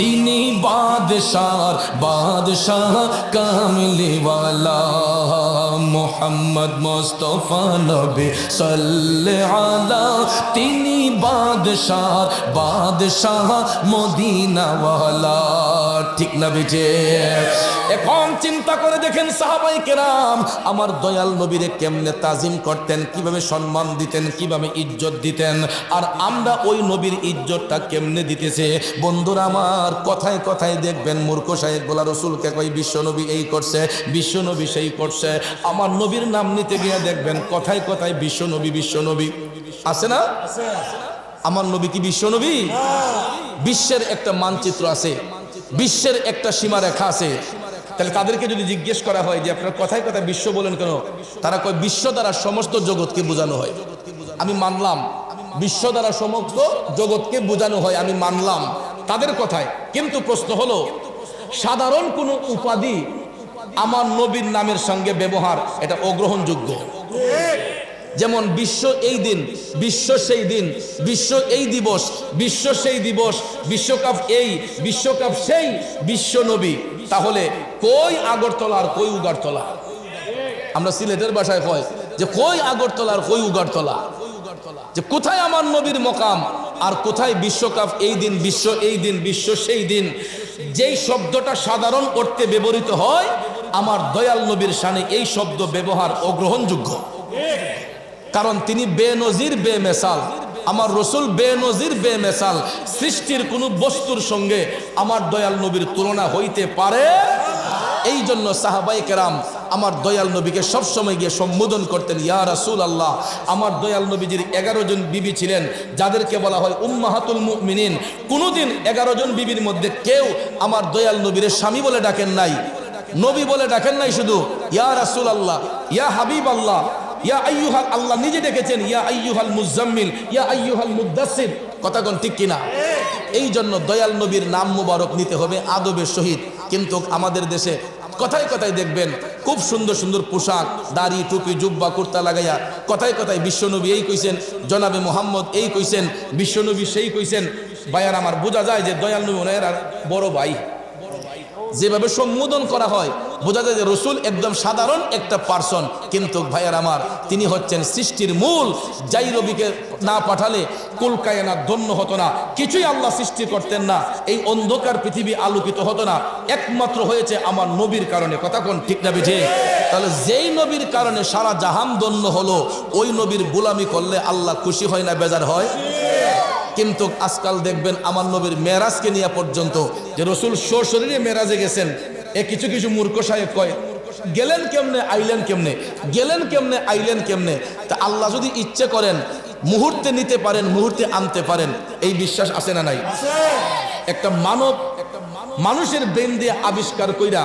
তিনি বাদশাহ কামলি ওয়ালা। মুহাম্মদ মুস্তাফা নবী সাল্লাল্লাহু আলা, তিনি বাদশাহ মদিনা ওয়ালা, ঠিক না বেটে? এখন চিন্তা করে দেখেন সাহাবায়ে কেরাম আমার দয়াল নবীরে কেমনে তাজিম করতেন, কিভাবে সম্মান দিতেন, কিভাবে ইজ্জত দিতেন, আর আমরা ওই নবীর ইজ্জতটা কেমনে দিতেছে। বন্ধুরা আমার, কথায় কথায় দেখবেন মূর্খ সাহেব বলা রসুলকে কই বিশ্ব নবী এই করছে, বিশ্ব নবী সেই করছে। আমার নবীর নাম নিতে গিয়ে দেখবেন কথায় কথায় বিশ্ব নবী আছে না? আমার নবী কি বিশ্ব নবী? বিশ্বের একটা মানচিত্র আছে, বিশ্বের একটা সীমারেখা আছে। তাহলে তাদেরকে যদি জিজ্ঞেস করা হয় যে আপনারা কথায় কথায় বিশ্ব বলেন কেন, তারা কয় বিশ্ব দ্বারা সমস্ত জগৎকে বোঝানো হয়। আমি মানলাম বিশ্ব দ্বারা সমস্ত জগৎকে বোঝানো হয়, আমি মানলাম তাদের কথায়। কিন্তু প্রশ্ন হলো সাধারণ কোনো উপাধি আমার নবীর নামের সঙ্গে ব্যবহার, এটা অগ্রহণযোগ্য। যেমন বিশ্ব এই দিন, বিশ্ব সেই দিন, বিশ্ব এই দিবস, বিশ্ব সেই দিবস, বিশ্বকাপ এই, বিশ্বকাপ সেই, বিশ্ব নবী। তাহলে কই আগরতলা আর কই উগারতলা? আমরা সিলেটের ভাষায় কয় যে কই আগরতলা আর কই উগারতলা, যে কোথায় আমার নবীর মকাম আর কোথায় বিশ্বকাপ এই দিন, বিশ্ব এই দিন, বিশ্ব সেই দিন। যেই শব্দটা সাধারণ অর্থে ব্যবহৃত হয়, আমার দয়াল নবীর শানে এই শব্দ ব্যবহার অগ্রহণযোগ্য, কারণ তিনি বেনজির বেমেসাল। আমার রসুল বেনজির বেমেসাল, সৃষ্টির কোনো বস্তুর সঙ্গে আমার দয়াল নবীর তুলনা হইতে পারে। এই জন্য সাহাবায়ে কেরাম আমার দয়াল নবীকে সবসময় গিয়ে সম্বোধন করতেন ইয়া রাসূলুল্লাহ। আমার দয়াল নবীজির 11 জন বিবি ছিলেন, যাদেরকে বলা হয় উম্মাহাতুল মুমিনিন। কোনোদিন 11 জন বিবির মধ্যে কেউ আমার দয়াল নবীর স্বামী বলে ডাকেন নাই, নবী বলে ডাকেন নাই, শুধু ইয়া রাসূলুল্লাহ, ইয়া হাবিবাল্লাহ, ইয়া আইয়ুহাল, আল্লাহ নিজে ডেকেছেন ইয়া আইয়ুহাল মুজাম্মিল, ইয়া আইয়ুহাল মুদ্দাসসির। কথা কোন ঠিক কিনা? এই জন্য দয়াল নবীর নাম মুবারক নিতে হবে আদবের সহিত। কিন্তু আমাদের দেশে কথায় কথায় দেখবেন খুব সুন্দর সুন্দর পোশাক, দাড়ি, টুপি, জুব্বা, কুর্তা লাগাইয়া কথায় কথায় বিশ্বনবী এই কইছেন, জনাবে মোহাম্মদ এই কইছেন, বিশ্বনবী সেই কইছেন। ভাইয়ার আমার বোঝা যায় যে দয়াল নবী ওনার বড় ভাই। যেভাবে সম্বোধন করা হয় বোঝা যায় যে রসুল একদম সাধারণ একটা পার্সন, কিন্তু ভাইয়ার আমার তিনি হচ্ছেন সৃষ্টির মূল। যাই নবীকে না পাঠালে কুল কায়নাত ধন্য হতো না, কিছুই আল্লাহ সৃষ্টি করতেন না, এই অন্ধকার পৃথিবী আলোকিত হতো না, একমাত্র হয়েছে আমার নবীর কারণে। কথা কোন ঠিক না বিঠে? তাহলে যেই নবীর কারণে সারা জাহান ধন্য হলো, ওই নবীর গোলামি করলে আল্লাহ খুশি হয় না বেজার হয়? কিন্তু আজকাল দেখবেন আমার নবীর মেরাজকে নিয়ে পর্যন্ত, যে রসুল সশরীরে মেরাজে গেছেন, এ কিছু কিছু মূর্খ সাহেব কয় গেলেন কেমনে আইলেন কেমনে, গেলেন কেমনে আইলেন কেমনে। তা আল্লাহ যদি ইচ্ছে করেন মুহূর্তে নিতে পারেন, মুহূর্তে আনতে পারেন, এই বিশ্বাস আছে না নাই? একটা মানুষের ব্রেন দিয়ে আবিষ্কার কইরা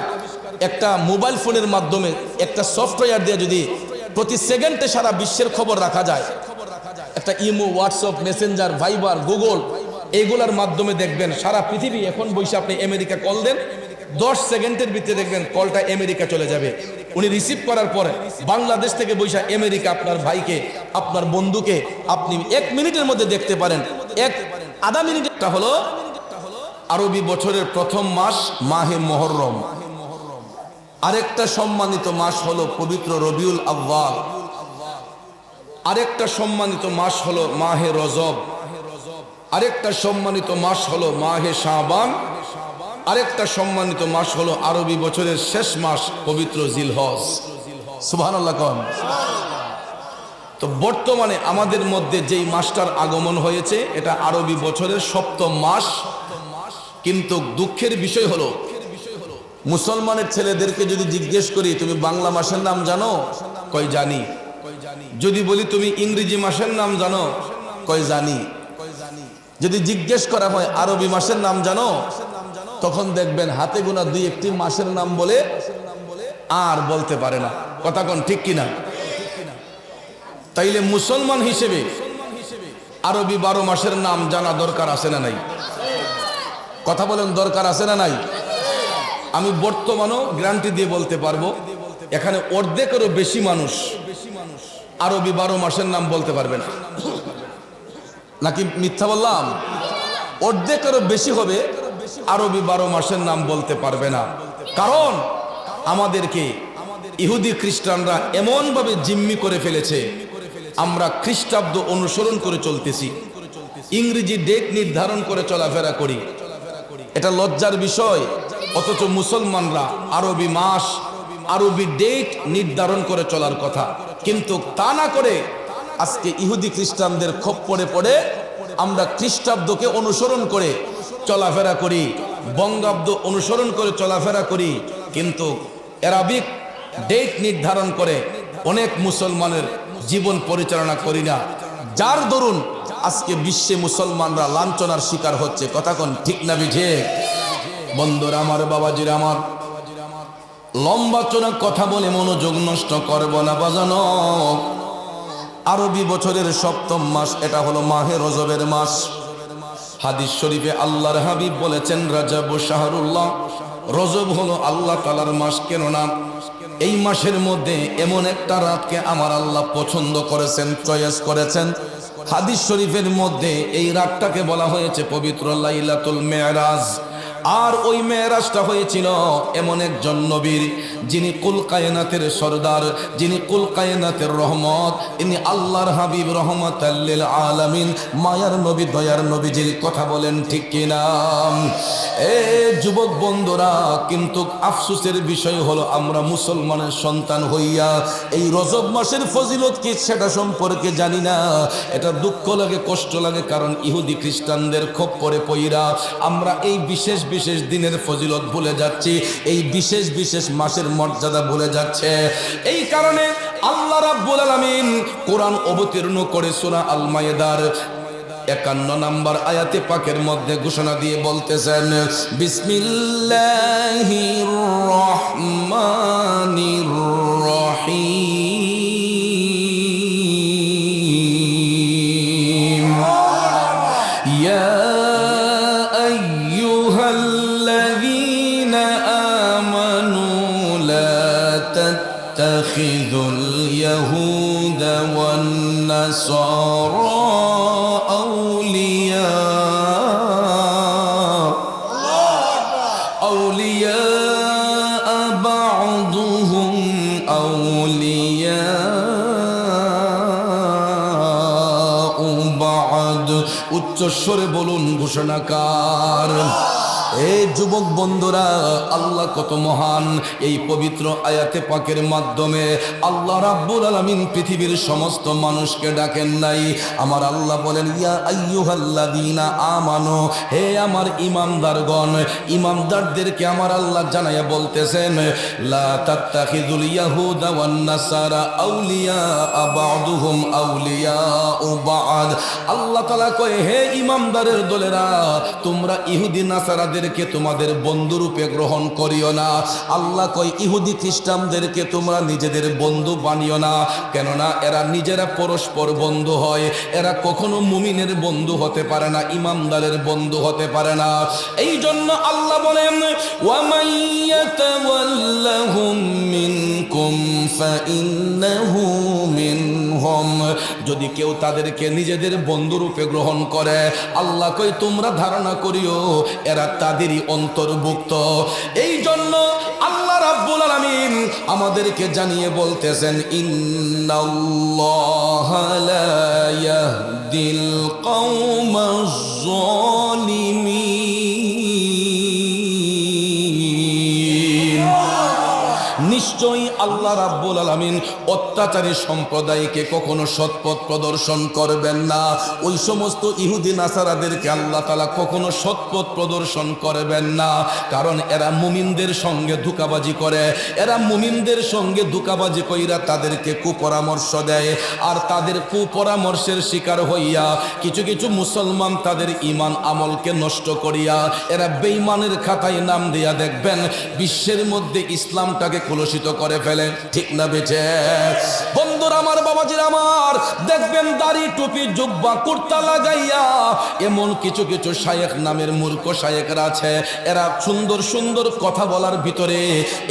একটা মোবাইল ফোনের মাধ্যমে একটা সফটওয়্যার দিয়ে যদি প্রতি সেকেন্ডে সারা বিশ্বের খবর রাখা যায়, একটা ইমো, হোয়াটসঅ্যাপ, মেসেঞ্জার, ভাইবার, গুগল, এগুলার মাধ্যমে দেখবেন সারা পৃথিবী। এখন বসে আপনি আমেরিকা কল দেন, 10 সেকেন্ডের ভিতরে দেখবেন কলটা আমেরিকা চলে যাবে। উনি রিসিভ করার পরে বাংলাদেশ থেকে বসে আমেরিকা আপনার ভাইকে, আপনার বন্ধুকে আপনি 1 মিনিটের মধ্যে দেখতে পারেন। আধা মিনিটটা হলো আরবি বছরের প্রথম মাস মাহে মুহররম। আরেকটা সম্মানিত মাস হলো পবিত্র রবিউল আউয়াল। আরেকটা সম্মানিত মাস হলো মাহে রজব। আরেকটা সম্মানিত মাস হলো মাহে শাবান। আরেকটা সম্মানিত মাস হলো আরবি বছরের শেষ মাস পবিত্র জিলহজ। সুবহানাল্লাহ কোন। তো বর্তমানে আমাদের মধ্যে যেই মাসটার আগমন হয়েছে এটা আরবি বছরের 7ম মাস। কিন্তু দুঃখের বিষয় হলো মুসলমানের ছেলেদেরকে যদি জিজ্ঞেস করি তুমি বাংলা মাসের নাম জানো, কয় জানি। যদি বলি তুমি ইংরেজি মাসের নাম জানো, কয় জানি। যদি জিজ্ঞেস করা হয় আরবি মাসের নাম জানো, তখন দেখবেন হাতে গোনা 2-1টি মাসের নাম বলে আর বলতে পারে না। কথা কোন ঠিক কিনা? তাইলে মুসলমান হিসেবে আরবি 12 মাসের নাম জানা দরকার আছে না নাই? কথা বলেন, দরকার আছে না নাই? আমি বর্তমানও গ্যারান্টি দিয়ে বলতে পারবো এখানে অর্ধেকেরও বেশি মানুষ আরবি 12 মাসের নাম বলতে পারবে না। নাকি মিথ্যা বললাম? অর্ধেকেরও বেশি হবে আরবি 12 মাসের নাম বলতে পারবে না। কারণ আমাদেরকে ইহুদি খ্রিস্টানরা এমনভাবে জিম্মি করে ফেলেছে, আমরা খ্রিস্টাব্দ অনুসরণ করে চলতেছি, ইংরেজি ডেট নির্ধারণ করে চলাফেরা করি। এটা লজ্জার বিষয়। অথচ মুসলমানরা আরবি মাস, আরবি ডেট নির্ধারণ করে চলার কথা, কিন্তু তা না করে আজকে ইহুদি খ্রিস্টানদের খপ্পরে পড়ে আমরা খ্রিস্টাব্দকে অনুসরণ করে চলাফেরা করি, বঙ্গাব্দ অনুসরণ করে চলাফেরা করি, কিন্তু আরবিক ডেট নির্ধারণ করে অনেক মুসলমানের জীবন পরিচালনা করি না, যার দরুন আজকে বিশ্বে মুসলমানরা লাঞ্ছনার শিকার হচ্ছে। কথা কোন ঠিক না বিঠে? বন্ধুরা আমার, বাবাজিরা আমার, লম্বা চোরা কথা বলে মনোযোগ নষ্ট করব না বাজানো। আরবি বছরের 7ম মাস এটা হলো মাহে রজবের মাস। হাদিস শরীফে আল্লাহর হাবিব বলেছেন রজব শাহরুল্লাহ, রজব হলো আল্লাহ তাআলার মাস। কেননা এই মাসের মধ্যে এমন একটা রাতকে আমার আল্লাহ পছন্দ করেছেন, চয়েস করেছেন। হাদিস শরীফের মধ্যে এই রাতটাকে বলা হয়েছে পবিত্র লাইলাতুল মেরাজ। আর ওই মেরাজটা হয়েছিল এমন একজন নবীর, যিনি কুল কায়নাতের সরদার, যিনি কুল কায়নাতের রহমত, ইনি আল্লাহর হাবিব রহমাতাল লিল আলামিন, মায়ার নবী, দয়ার নবীজির কথা বলেন ঠিক কিনা? এ যুবক বন্ধুরা, কিন্তু আফসোসের বিষয় হলো আমরা মুসলমানের সন্তান হইয়া এই রজব মাসের ফজিলত কি সেটা সম্পর্কে জানি না। এটা দুঃখ লাগে, কষ্ট লাগে, কারণ ইহুদি খ্রিস্টানদের খপ্পরে পইরা আমরা এই বিশেষ বিশেষ দিনের ফজিলত ভুলে যাচ্ছি, এই বিশেষ বিশেষ মাসের মর্যাদা ভুলে যাচ্ছে। এই কারণে আল্লাহ রাব্বুল আলামিন কোরআন অবতীর্ণ করে সূরা আল মায়েদার 51 নম্বর আয়াতে পাকের মধ্যে ঘোষণা দিয়ে বলতেছেন, বিসমিল্লাহির রহমানির রহিম, ইয়া আইয়ুহাল্লাযীনা আমানু লা তাত্তাখিযুল ইয়াহুদা ওয়ান নাসারা উচ্চস্বরে বলুন ঘোষণাকার। এই যুবক বন্ধুরা, আল্লাহ কত মহান! এই পবিত্র আয়াতে পাকের মাধ্যমে আল্লাহ রাব্বুল আলামিন পৃথিবীর সমস্ত মানুষকে ডাকেন নাই। আমার আল্লাহ বলেন, ইয়া আইয়ুহাল্লাযীনা আমানু, হে আমার ইমানদারগণ, ইমানদারদেরকে আমার আল্লাহ জানাইয়া বলতেছেন, লা তাত্তাখিযুল ইয়াহুদা ওয়ান নাসারা আউলিয়া বা'দুহুম আউলিয়াউ বা'দ। আল্লাহ তাআলা কয়, হে ইমানদারের দলেরা, তোমরা ইহুদি নাসারাদের তোমাদের বন্ধু রূপে গ্রহণ করিও না। আল্লাহ কয়, ইহুদি খ্রিস্টানদেরকে তোমরা নিজেদের বন্ধু বানিও না, কেননা এরা নিজেরা পরস্পর বন্ধু হয়, এরা কখনো মুমিনের বন্ধু হতে পারে না, ইমানদারের বন্ধু হতে পারে না। এই জন্য আল্লাহ বলেন, ওয়া মান ইয়াতাওয়াল্লাহুম মিনকুম ফাইন্নাহু মিনহুম, যদি কেউ তাদেরকে নিজেদের বন্ধু রূপে গ্রহণ করে, আল্লাহ কয় তোমরা ধারণা করিও এরা তাদেরই অন্তর্ভুক্ত। এই জন্য আল্লাহ রাব্বুল আলামিন আমাদেরকে জানিয়ে বলতেছেন, ইন্নাল্লাহা লা ইয়াহদিল কওমাজ যালিমিন। নিশ্চয়ই আল্লাহ রাব্বুল আলামিন অত্যাচারী সম্প্রদায়কে কখনো সৎপথ প্রদর্শন করবেন না। ওই সমস্ত ইহুদি নাসারাদেরকে আল্লাহ তাআলা কখনো সৎপথ প্রদর্শন করবেন না, কারণ এরা মুমিনদের সঙ্গে ধোঁকাবাজি করে, এরা মুমিনদের সঙ্গে ধোঁকাবাজি কইরা তাদেরকে কুপরামর্শ দেয়, আর তাদের কুপরামর্শের শিকার হইয়া কিছু কিছু মুসলমান তাদের ঈমান আমলকে নষ্ট করিয়া এরা বেঈমানের খাতায় নাম দিয়া দেখবেন বিশ্বের মধ্যে ইসলামটাকে কলুষিত করে ফেলে। ঠিক না বেঁচে? বন্ধুরা আমার, বাবাজির আমার, দেখবেন দাড়ি টুপি জুব্বা কুর্তা লাগাইয়া এমন কিছু কিছু শায়েখ নামের মূর্খ শায়েখরা আছে, এরা সুন্দর সুন্দর কথা বলার ভিতরে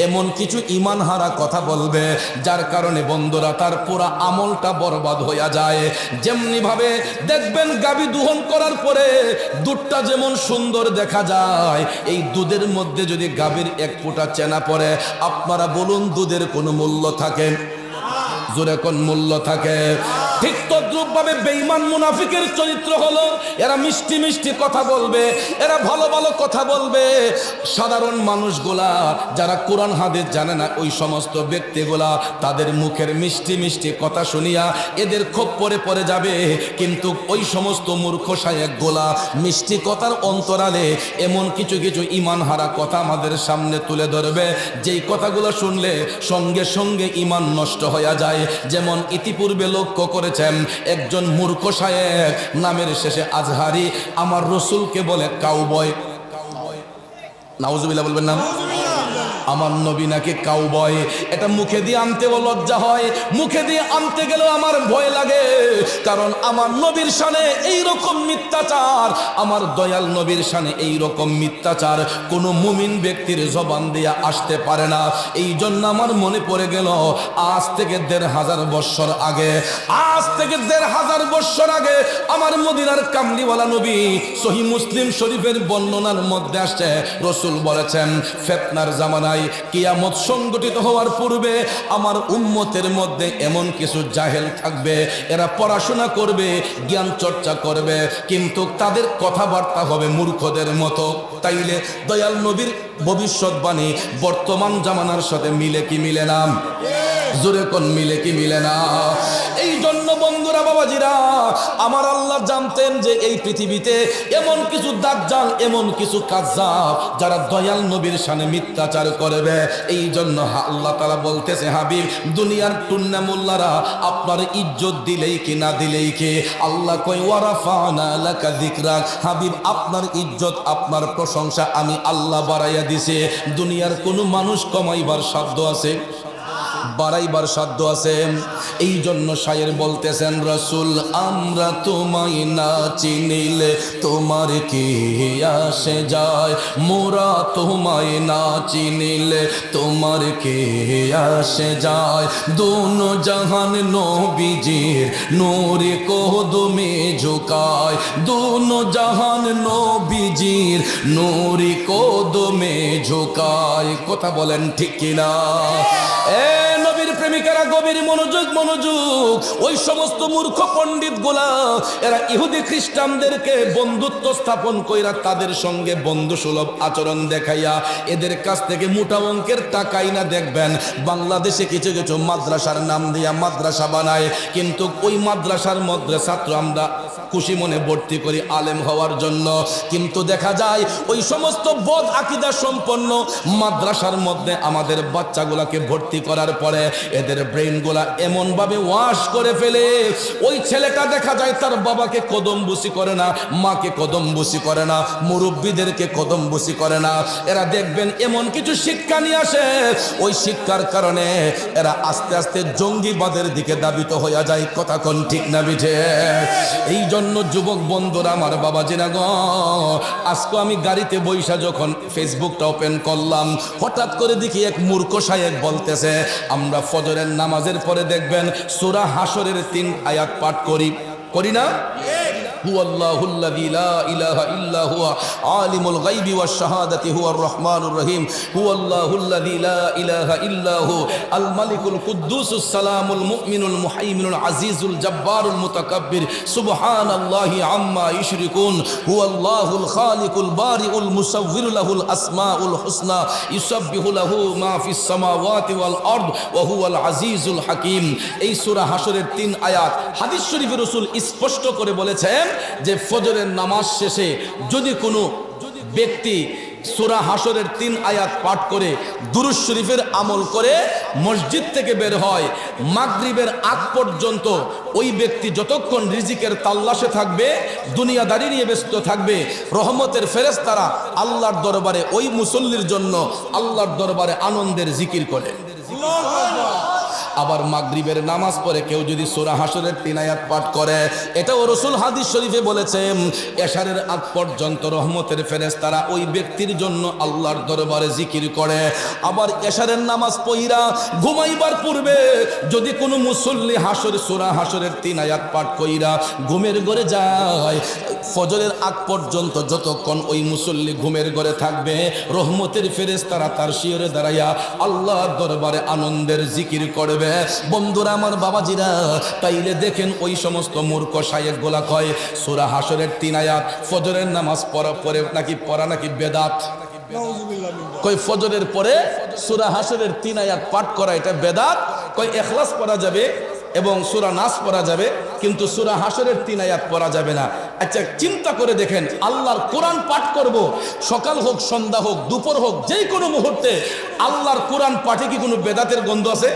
এমন কিছু ঈমান হারা কথা বলবে, যার কারণে বন্ধুরা তার পুরা আমলটা বরবাদ হইয়া যায়। যেমনি ভাবে দেখবেন গাবি দুহন করার পরে দুধটা যেমন সুন্দর দেখা যায়, এই দুধের মধ্যে যদি গাবির এক ফোঁটা চেনা পড়ে, আপনারা বলুন দুধের কোনো মূল্য থাকে? জোরে কোন মূল্য থাকে? ঠিক তদ্রূপ ভাবে বেঈমান মুনাফিকের চরিত্র হলো, এরা মিষ্টি মিষ্টি কথা বলবে, এরা ভালো ভালো কথা বলবে। সাধারণ মানুষগুলা যারা কোরআন হাদিস জানে না, ওই সমস্ত ব্যক্তিগুলা তাদের মুখের মিষ্টি মিষ্টি কথা শুনিয়া এদের খপ্পরে পড়ে যাবে। কিন্তু ওই সমস্ত মূর্খ শায়েখগুলা মিষ্টি কথার অন্তরালে এমন কিছু কিছু ঈমান হারা কথা আমাদের সামনে তুলে ধরবে, যেই কথাগুলো শুনলে সঙ্গে সঙ্গে ঈমান নষ্ট হয়ে যায়। যেমন ইতিপূর্বে লক্ষ্য করেছেন, একজন মূর্খ শায়েখ নামের শেষে আজহারি আমার রসুলকে বলে কাউবয়। নাউজুবিল্লাহ বলবেন না? আমার নবী নাকি কাউবয়। এটা মুখে দিয়ে আনতেও লজ্জা হয়, মুখে দিয়ে আনতে গেলেও আমার ভয় লাগে, কারণ আমার নবীর শানে এইরকম মিথ্যাচার, আমার দয়াল নবীর শানে এইরকম মিথ্যাচার কোনো মুমিন ব্যক্তির জবান দিয়ে আসতে পারে না। এই জন্য আমার মনে পড়ে গেল আজ থেকে ১৫০০ বছর আগে, আজ থেকে ১৫০০ বছর আগে আমার মদিনার কামলিওয়ালা নবী সহিহ মুসলিম শরীফের বর্ণনার মধ্যে আসছে, রসুল বলেছেন ফিতনার জামানায় কিয়ামত সংগঠিত হওয়ার পূর্বে আমার উম্মতের মধ্যে এমন কিছু জাহেল থাকবে, এরা পড়াশোনা করবে, জ্ঞান চর্চা করবে, কিন্তু তাদের কথাবার্তা হবে মূর্খদের মতো। তাইলে দয়াল নবীর ভবিষ্যৎবাণী বর্তমান জামানার সাথে মিলে কি মিলে না? জোরে কোন মিলে কি মিলে না? এই জন্য বন্ধুরা, বাবাজিরা, আমার আল্লাহ জানতেন যে এই পৃথিবীতে এমন কিছু দাজ্জাল, এমন কিছু কাজ্জাব যারা দয়াল নবীর শানে মিথ্যাচার করবে। এই জন্য আল্লাহ তাআলা বলতেছে, হাবিব, দুনিয়ার টুন্না মোল্লারা আপনার ইজ্জত দিলেই কি না দিলেই কি, আল্লাহ কই ওয়ারাফানা লাকা যিকরাক, হাবিব আপনার ইজ্জত, আপনার প্রশংসা আমি আল্লাহ বাড়াইয়া দিছি। দুনিয়ার কোনো মানুষ কমাইবার সাধ্য আছে? বাড়াইবার সাধ্য আছে? এই জন্য শায়ের বলতেছেন, রসুল আমরা তোমায় না চিনিলে তোমার কি আসে যায়, মোরা তোমায় না চিনিলে তোমার কি আসে যায়, দোনো জাহান নবীজির নূরে কদমে ঝুকায়, দোনো জাহান নবীজির নূরে কদমে ঝুকায়। কথা বলেন ঠিক কিনা? নবীর প্রেমিকারা গভীর মনোযোগ, মনোযোগ। ওই সমস্ত মূর্খ পণ্ডিত গুলা এরা ইহুদি খ্রিস্টানদেরকে বন্ধুত্ব স্থাপন কইরা তাদের সঙ্গে বন্ধু সুলভ আচরণ দেখাইয়া এদের কাছ থেকে মোটা অঙ্কের টাকাই না দেখবেন বাংলাদেশে কিছু কিছু মাদ্রাসার নাম দিয়া মাদ্রাসা বানায়, কিন্তু ওই মাদ্রাসার মধ্যে ছাত্র আমরা খুশি মনে ভর্তি করি আলেম হওয়ার জন্য, কিন্তু দেখা যায় ওই সমস্ত বদ আকীদা সম্পন্ন মাদ্রাসার মধ্যে আমাদের বাচ্চাগুলাকে ভর্তি করার পরে এদের ব্রেইনগুলা এমন ভাবে ওয়াশ করে ফেলে, ওই ছেলেটা দেখা যায় তার বাবাকে কদমবুসি করে না, মাকে কদমবুসি করে না, মুরব্বীদেরকে কদমবুসি করে না। এরা দেখবেন এমন কিছু শিক্ষা নিয়ে আসে, ওই শিক্ষার কারণে এরা আস্তে আস্তে জঙ্গিবাদের দিকে ধাবিত হয়ে যায়। কথা কোন ঠিক না বিঠে? এই জন্য যুবক বন্ধুরা, আমার বাবাজিরা গো, আজকে আমি গাড়িতে বৈশা যখন ফেসবুকটা ওপেন করলাম, হঠাৎ করে দেখি এক মূর্খ সাহেব বলতেছে আমরা ফজরের নামাজের পরে দেখবেন সূরা হাশরের 3 আয়াত পাঠ করি না? হুয়াল্লাহুল্লাযী লা ইলাহা ইল্লা হুয়া আলিমুল গায়বি ওয়াশ শাহাদাতি হুয়ার রহমানুর রহিম, হুয়াল্লাহুল্লাযী লা ইলাহা ইল্লা হু আল মালিকুল কুদ্দুসুস সালামুল মুমিনুল মুহাইমিনুল আজিজুল জব্বারুল মুতাকাব্বির সুবহানাল্লাহি আম্মা ইউশরিকুন, হুয়াল্লাহুল খালিকুল বারিউল মুসাউবিরু লাহুল আসমাউল হুসনা ইউসাব্বিহু লাহু মা ফিস সামাওয়াতি ওয়াল আরদ ওয়া হুয়াল আজিজুল হাকীম। এই সূরা হাশরের 3 আয়াত হাদিস শরীফে রাসূল স্পষ্ট করে বলেছেন যে ফজরের নামাজ শেষে যদি কোনো ব্যক্তি সূরা হাশরের 3 আয়াত পাঠ করে দুরূদ শরীফের আমল করে মসজিদ থেকে বের হয়, মাগরিবের আগ পর্যন্ত ওই ব্যক্তি যতক্ষণ রিজিকের তাল্লাশে থাকবে, দুনিয়াদারি নিয়ে ব্যস্ত থাকবে, রহমতের ফেরেশতারা আল্লাহর দরবারে ওই মুসল্লির জন্য আল্লাহর দরবারে আনন্দের জিকির করে। আবার মাগরিবের নামাজ পড়ে কেউ যদি সূরা হাশরের 3 আয়াত পাঠ করে, এটাও রাসূল হাদিস শরীফে বলেছেন এশারের আগ পর্যন্ত রহমতের ফেরেশতারা ওই ব্যক্তির জন্য আল্লাহর দরবারে জিকির করে। আবার এশারের নামাজ পড়া ঘুমাইবার পূর্বে যদি কোনো মুসল্লি সূরা হাশরের 3 আয়াত পাঠ কইরা ঘুমের ঘরে যায়, ফজরের আগ পর্যন্ত যতক্ষণ ওই মুসল্লি ঘুমের ঘরে থাকবে, রহমতের ফেরেশতারা তার শিয়রে দাঁড়াইয়া আল্লাহর দরবারে আনন্দের জিকির করবে। বন্ধুরা, আমার বাবাজিরা, তাইলে দেখেন ওই সমস্ত মূর্খ শায়েখ গোলা কয় সূরা হাশরের 3 আয়াত ফজরের নামাজ পড়া নাকি বেদাত। কই ফজরের পরে সূরা হাশরের 3 আয়াত পাঠ করা এটা বেদাত। কই ইখলাস পড়া যাবে এবং সূরা নাস পড়া যাবে, কিন্তু সূরা হাশরের 3 আয়াত পড়া যাবে না। আচ্ছা, চিন্তা করে দেখেন, আল্লাহর কোরআন পাঠ করব, সকাল হোক, সন্ধ্যা হোক, দুপুর হোক, যে কোনো মুহূর্তে আল্লাহর কোরআন পাঠে কি কোনো বেদাতের গন্ধ আছে?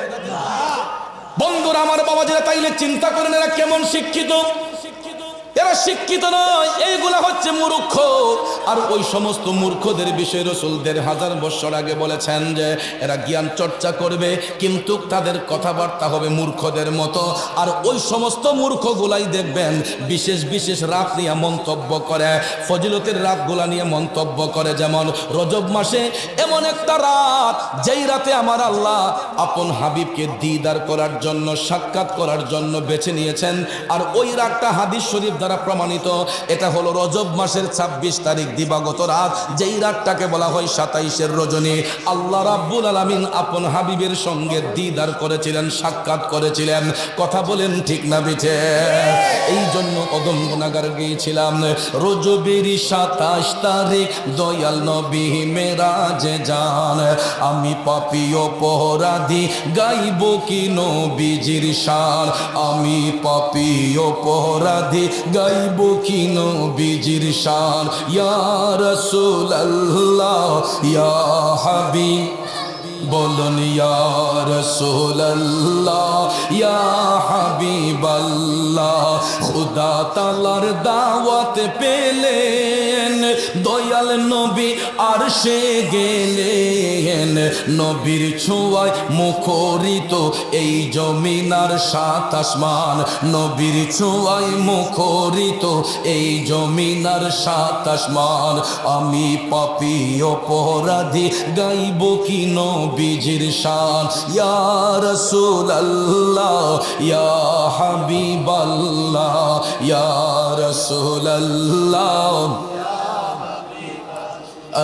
বন্ধুরা, আমার বাবাজিরা, তাইলে চিন্তা করেন এরা কেমন শিক্ষিত। এরা শিক্ষিত নয়, এইগুলা হচ্ছে মূর্খ। আর ওই সমস্ত মূর্খদের বিষয়ে রাসূল ১,৫০০ বছর আগে বলেছেন যে এরা জ্ঞান চর্চা করবে কিন্তু তাদের কথাবার্তা হবে মূর্খদের মতো। আর ওই সমস্ত মূর্খগুলাই দেখবেন বিশেষ বিশেষ রাত নিয়ে মন্তব্য করে, ফজিলতের রাতগুলা নিয়ে মন্তব্য করে। যেমন রজব মাসে এমন একটা রাত, যেই রাতে আমার আল্লাহ আপন হাবিবকে দিদার করার জন্য, সাক্ষাৎ করার জন্য বেছে নিয়েছেন। আর ওই রাতটা হাদিস শরীফ দ্বারা প্রমাণিত। এটা হলো রজব মাসের ২৬ তারিখ দিবাগত রাত, যেই রাতটাকে বলা হয় ২৭-এর রজনী। আল্লাহ রাব্বুল আলামিন আপন হাবিবের সঙ্গে দিদার করেছিলেন, সাক্ষাৎ করেছিলেন। কথা বলেন ঠিক না বিঠে? এই জন্য কদম গুনাহগার গিয়েছিলাম, রজবের ২৭ তারিখ দয়াল নবী মেরাজে যান, আমি পাপী অপরাধী গাইব কি নবীজির শান, আমি পাপী অপরাধী গাইব কি নবীজির শান। ইয়া রাসূলুল্লাহ ইয়া হাবিব, বলুন ইয়া রাসূলুল্লাহ ইয়া হাবিবাল্লাহ। খুদা তাআলার দাওয়াত পেলেন, দয়াল নবী আরশে গেলেন, নবীর ছোঁয়ায় মুখরিত এই জমিন আর ৭ আসমান, নবীর ছোঁয়ায় মুখরিত এই জমিন আর ৭ আসমান। আমি পাপী অপরাধী গাইব কি নবীজির শান, ইয়া রাসূলুল্লাহ ইয়া হাবিবাল্লাহ ইয়া রাসূলুল্লাহ।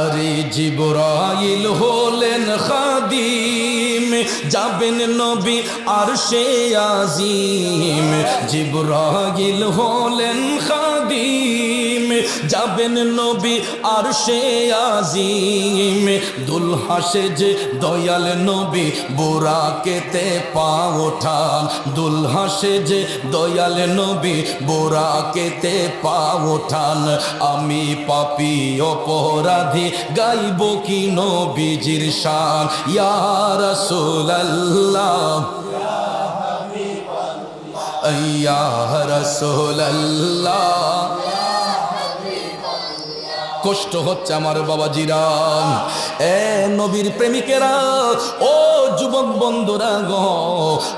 আরে জিবরাইল হলেন খাদিম, যাবেন নবী আরশে আজিম, জিবরাইল হলেন খাদিম, যাবেন নবী আরশে আজিম। দুলহা সেজে দয়াল নবী বুরাকেতে পা ওঠান, দুলহা সেজে দয়াল নবী বুরাকেতে পা ওঠান। আমি পাপী অপরাধী গাইব কি নবীজির শান, ইয়া রাসূলুল্লাহ ইয়া রাসূলুল্লাহ। কষ্ট হচ্ছে আমার বাবাজিরা, এ নবীর প্রেমিকেরা, ও যুবক বন্ধুরা গো,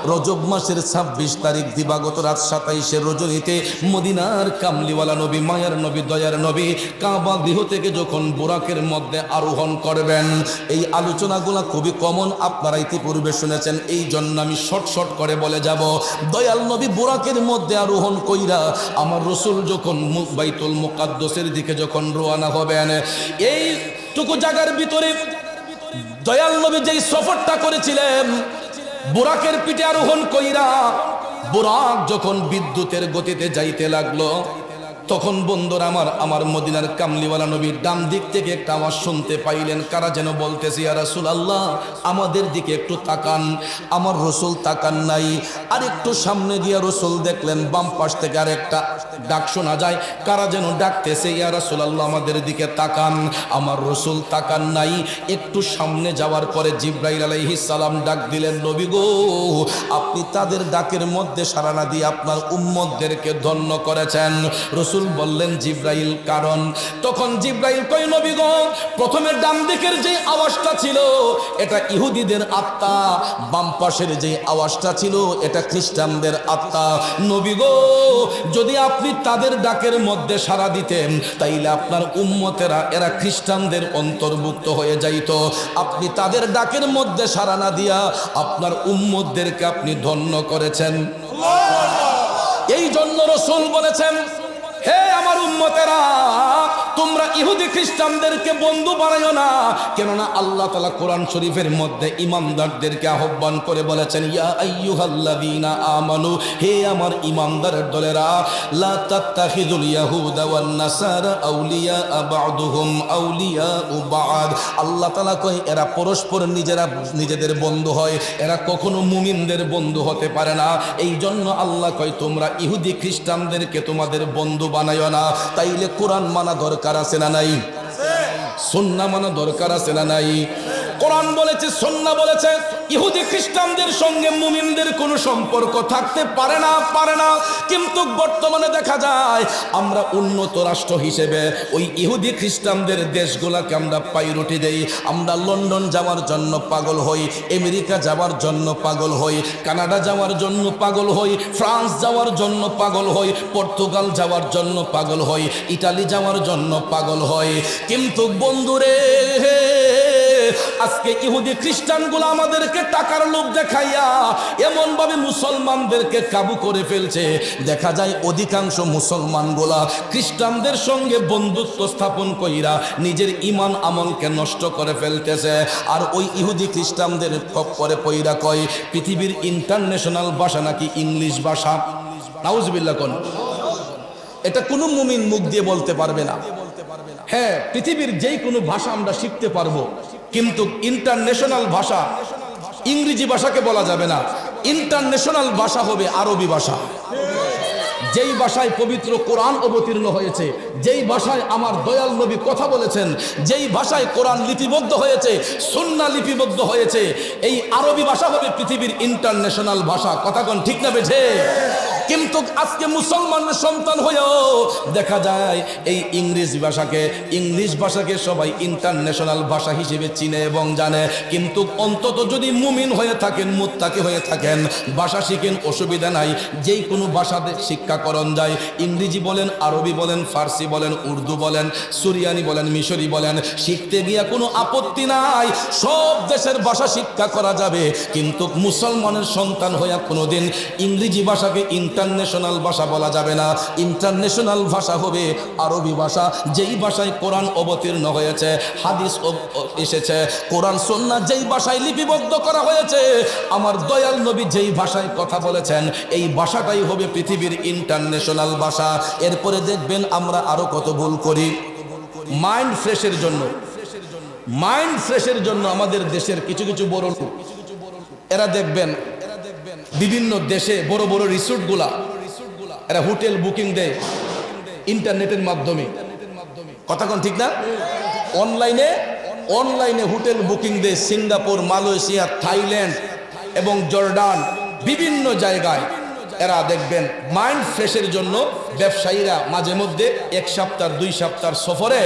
রজব মাসের ২৬ তারিখ দিবাগত রাত ২৭-এর রজনীতে মদিনার কামলিওয়ালা নবী, মায়ার নবী, দয়ার নবী কাবা গৃহ থেকে যখন বুরাকের মধ্যে আরোহণ করবেন, এই আলোচনাগুলো খুবই কমন, আপনারা ইতিপূর্বে শুনেছেন, এই জন্য আমি শর্ট করে বলে যাব। দয়াল নবী বুরাকের মধ্যে আরোহণ কইরা আমার রাসূল যখন বাইতুল মুকাদ্দাসের দিকে যখন রওনা হবেন, এইটুকু জায়গার ভিতরে দয়াল নবী যেই সফরটা করেছিলেন, বুরাকের পিঠে আরোহণ কইরা বুরাক যখন বিদ্যুতের গতিতে যাইতে লাগলো, তখন বন্ধুরা আমার মদিনার কামলিওয়ালা নবীর ডান দিক থেকে একটা আওয়াজ শুনতে পাইলেন, কারা যেন বলতেছে, ইয়া রাসূলুল্লাহ আমাদের দিকে একটু তাকান। আমার রাসূল তাকান নাই, আর একটু সামনে গিয়ে রাসূল দেখলেন বাম পাশ থেকে আর একটা ডাক শোনা যায়, কারা যেন ডাকতেছে, ইয়া রাসূলুল্লাহ আমাদের দিকে তাকান। আমার রাসূল তাকান নাই। একটু সামনে যাওয়ার পরে জিবরাইল আলাইহিস সালাম ডাক দিলেন, নবী গো, আপনি তাদের ডাকের মধ্যে সাড়া না দিয়ে আপনার উম্মতদেরকে ধন্য করেছেন। রাসূল বললেন, জিবরাইল কারণ? তখন জিবরাইল কই, নবী গো, প্রথমে ডান দিকের যে আওয়াজটা ছিল এটা ইহুদিদের আত্মা, বাম পাশের যে আওয়াজটা ছিল এটা খ্রিস্টানদের আত্মা। নবী গো, যদি আপনি তাদের ডাকের মধ্যে সাড়া দিতেন তাইলে আপনার উম্মতেরা এরা খ্রিস্টানদের অন্তর্ভুক্ত হয়ে যাইত। আপনি তাদের ডাকের মধ্যে সাড়া না দিয়া আপনার উম্মতদেরকে আপনি ধন্য করেছেন। এই জন্য রাসূল বলেছেন, হে আমার উম্মতেরা, তোমরা ইহুদি খ্রিস্টানদেরকে বন্ধু বানাইও না, কেননা আল্লাহ তাআলা কোরআন শরীফের মধ্যে ঈমানদারদেরকে আহ্বান করে বলেছেন, ইয়া আইয়ুহাল্লাযীনা আমানু, হে আমার ঈমানদারের দলেরা, লা তাত্তাখিযুল ইয়াহুদা ওয়ান নাসারা আউলিয়া বা'দুহুম আউলিয়াউ বা'দ। আল্লাহ তাআলা কয় এরা পরস্পর নিজেদের বন্ধু হয়, এরা কখনো মুমিনদের বন্ধু হতে পারে না। এই জন্য আল্লাহ কয় তোমরা ইহুদি খ্রিস্টানদেরকে তোমাদের বন্ধু বানাইও না। তাইলে কোরআন মানা দরকার আছে না নাই? সুন্নাহ মানা দরকার আছে না নাই? কোরআন বলেছে, সুন্নাহ বলেছে, ইহুদি খ্রিস্টানদের সঙ্গে মুমিনদের কোনো সম্পর্ক থাকতে পারে না। কিন্তু বর্তমানে দেখা যায় আমরা উন্নত রাষ্ট্র হিসেবে ওই ইহুদি খ্রিস্টানদের দেশগুলোকে আমরা পাইরুটি দেই। আমরা লন্ডন যাওয়ার জন্য পাগল হই, আমেরিকা যাওয়ার জন্য পাগল হই, কানাডা যাওয়ার জন্য পাগল হই, ফ্রান্স যাওয়ার জন্য পাগল হই, পর্তুগাল যাওয়ার জন্য পাগল হই, ইটালি যাওয়ার জন্য পাগল হই। কিন্তু বন্ধুরে, আজকে ইহুদি খ্রিস্টানগুলো আমাদেরকে টাকার লোভ দেখাইয়া এমন ভাবে মুসলমানদেরকে কাবু করে ফেলছে। দেখা যায় অধিকাংশ মুসলমানগুলা খ্রিস্টানদের সঙ্গে বন্ধুত্ব স্থাপন কইরা নিজের ঈমান আমলকে নষ্ট করে ফেলতেছে। আর ওই ইহুদি খ্রিস্টানদের খপ্পরে পইরা কয় পৃথিবীর ইন্টারন্যাশনাল ভাষা নাকি ইংলিশ ভাষা। নাউজুবিল্লাহ কোন, এটা কোনো মুমিন মুখ দিয়ে বলতে পারবে না। হ্যাঁ, পৃথিবীর যেই কোনো ভাষা আমরা শিখতে পারবো, কিন্তু ইন্টারন্যাশনাল ভাষা ইংরেজি ভাষাকে বলা যাবে না। ইন্টারন্যাশনাল ভাষা হবে আরবি ভাষা, যেই ভাষায় পবিত্র কোরআন অবতীর্ণ হয়েছে, যেই ভাষায় আমার দয়াল নবী কথা বলেছেন, যেই ভাষায় কোরআন লিপিবদ্ধ হয়েছে, সুন্নাহ লিপিবদ্ধ হয়েছে, এই আরবি ভাষা হবে পৃথিবীর ইন্টারন্যাশনাল ভাষা। কথা কোন ঠিক না বেঠে? কিন্তু আজকে মুসলমানের সন্তান হয়েও দেখা যায় এই ইংলিশ ভাষাকে সবাই ইন্টারন্যাশনাল ভাষা হিসেবে চিনে এবং জানে। কিন্তু অন্তত যদি মুমিন হয়ে থাকেন, মুত্তাকি হয়ে থাকেন, ভাষা শিখেন, অসুবিধা নাই। যেই কোনো ভাষাতে শিক্ষাকরণ যায়, ইংরেজি বলেন, আরবি বলেন, ফার্সি বলেন, উর্দু বলেন, সুরিয়ানি বলেন, মিশরি বলেন, শিখতে গিয়া কোনো আপত্তি নাই। সব দেশের ভাষা শিক্ষা করা যাবে। কিন্তু মুসলমানের সন্তান হইয়া কোনোদিন ইংরেজি ভাষাকে ইন্টারন্যাশনাল ভাষা বলা যাবে না। ইন্টারন্যাশনাল ভাষা হবে আরবি ভাষা, যেই ভাষায় কোরআন অবতীর্ণ হয়েছে, হাদিস এসেছে, কোরআন সুন্নাহ যেই ভাষায় লিপিবদ্ধ করা হয়েছে, আমার দয়াল নবী যেই ভাষায় কথা বলেছেন, এই ভাষাটাই হবে পৃথিবীর ইন্টারন্যাশনাল ভাষা। এরপরে দেখবেন আমরা আরো কত ভুল করি। মাইন্ড ফ্রেশের জন্য আমাদের দেশের কিছু বড় লোক, এরা দেখবেন বিভিন্ন দেশে বড় বড় রিসোর্টগুলা এরা হোটেল বুকিং দেয় ইন্টারনেটের মাধ্যমে। কথা কোন ঠিক না? অনলাইনে হোটেল বুকিং দেয় সিঙ্গাপুর, মালয়েশিয়া, থাইল্যান্ড এবং জর্ডান, বিভিন্ন জায়গায়। এরা দেখবেন মাইন্ড ফ্রেশের জন্য ব্যবসায়ীরা মাঝে মধ্যে 1 সপ্তাহ 2 সপ্তাহ সফরে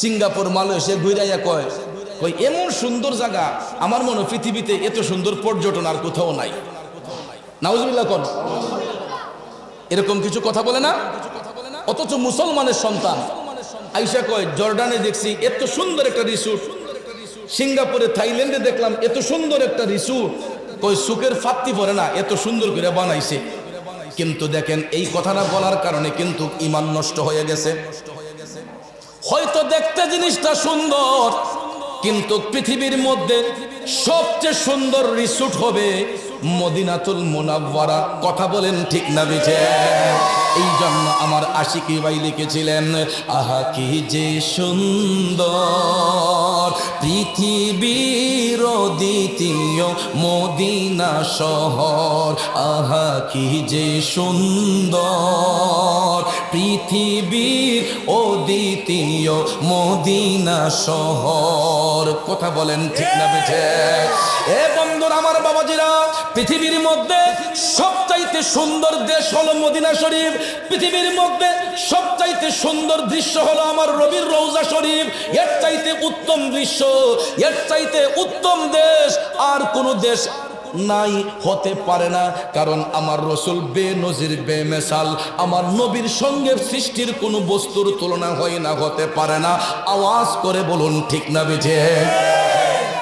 সিঙ্গাপুর, মালয়েশিয়া ঘুরাইয়া কয় এমন সুন্দর জায়গা, আমার মনে হয় পৃথিবীতে এত সুন্দর পর্যটন আর কোথাও নাই। নাউজুবিল্লাহ কোন, এরকম কিছু কথা বলে না? অথচ মুসলমানের সন্তান আইসা কয় জর্ডানে দেখছি এত সুন্দর একটা রিসোর্ট, সিঙ্গাপুরে, থাইল্যান্ডে দেখলাম এত সুন্দর একটা রিসোর্ট, কই সুকের ফাত্তি পড়ে না, এত সুন্দর করে বানাইছে। কিন্তু দেখেন এই কথাটা বলার কারণে কিন্তু ঈমান নষ্ট হয়ে গেছে। হয়তো দেখতে জিনিসটা সুন্দর, কিন্তু পৃথিবীর মধ্যে সবচেয়ে সুন্দর রিসোর্ট হবে মদিনাতুল মুনাওয়ারা। কথা বলেন ঠিক না বেঠে? এই জন্য আমার আশিকি ভাই লিখেছিলেন, আহা কি যে সুন্দর পৃথিবীর দ্বিতীয় মদিনা শহর, আহা কি যে সুন্দর পৃথিবীর দ্বিতীয় মদিনা শহর। কথা বলেন ঠিক না বেঠে? এ বন্ধুরা, আমার বাবাজিরা, পৃথিবীর মধ্যে সবচাইতে সুন্দর দেশ হলো মদিনা শরীফ। পৃথিবীর মধ্যে সবচাইতে সুন্দর দৃশ্য হলো আমার নবীর রওজা শরীফ। এর চাইতে উত্তম দৃশ্য, এর চাইতে উত্তম দেশ আর কোন দেশ নাই, হতে পারে না। কারণ আমার রসুল বেনজির, বেমিসাল। আমার নবীর সঙ্গে সৃষ্টির কোনো বস্তুর তুলনা হয় না, হতে পারে না। আওয়াজ করে বলুন ঠিক না বেঠে?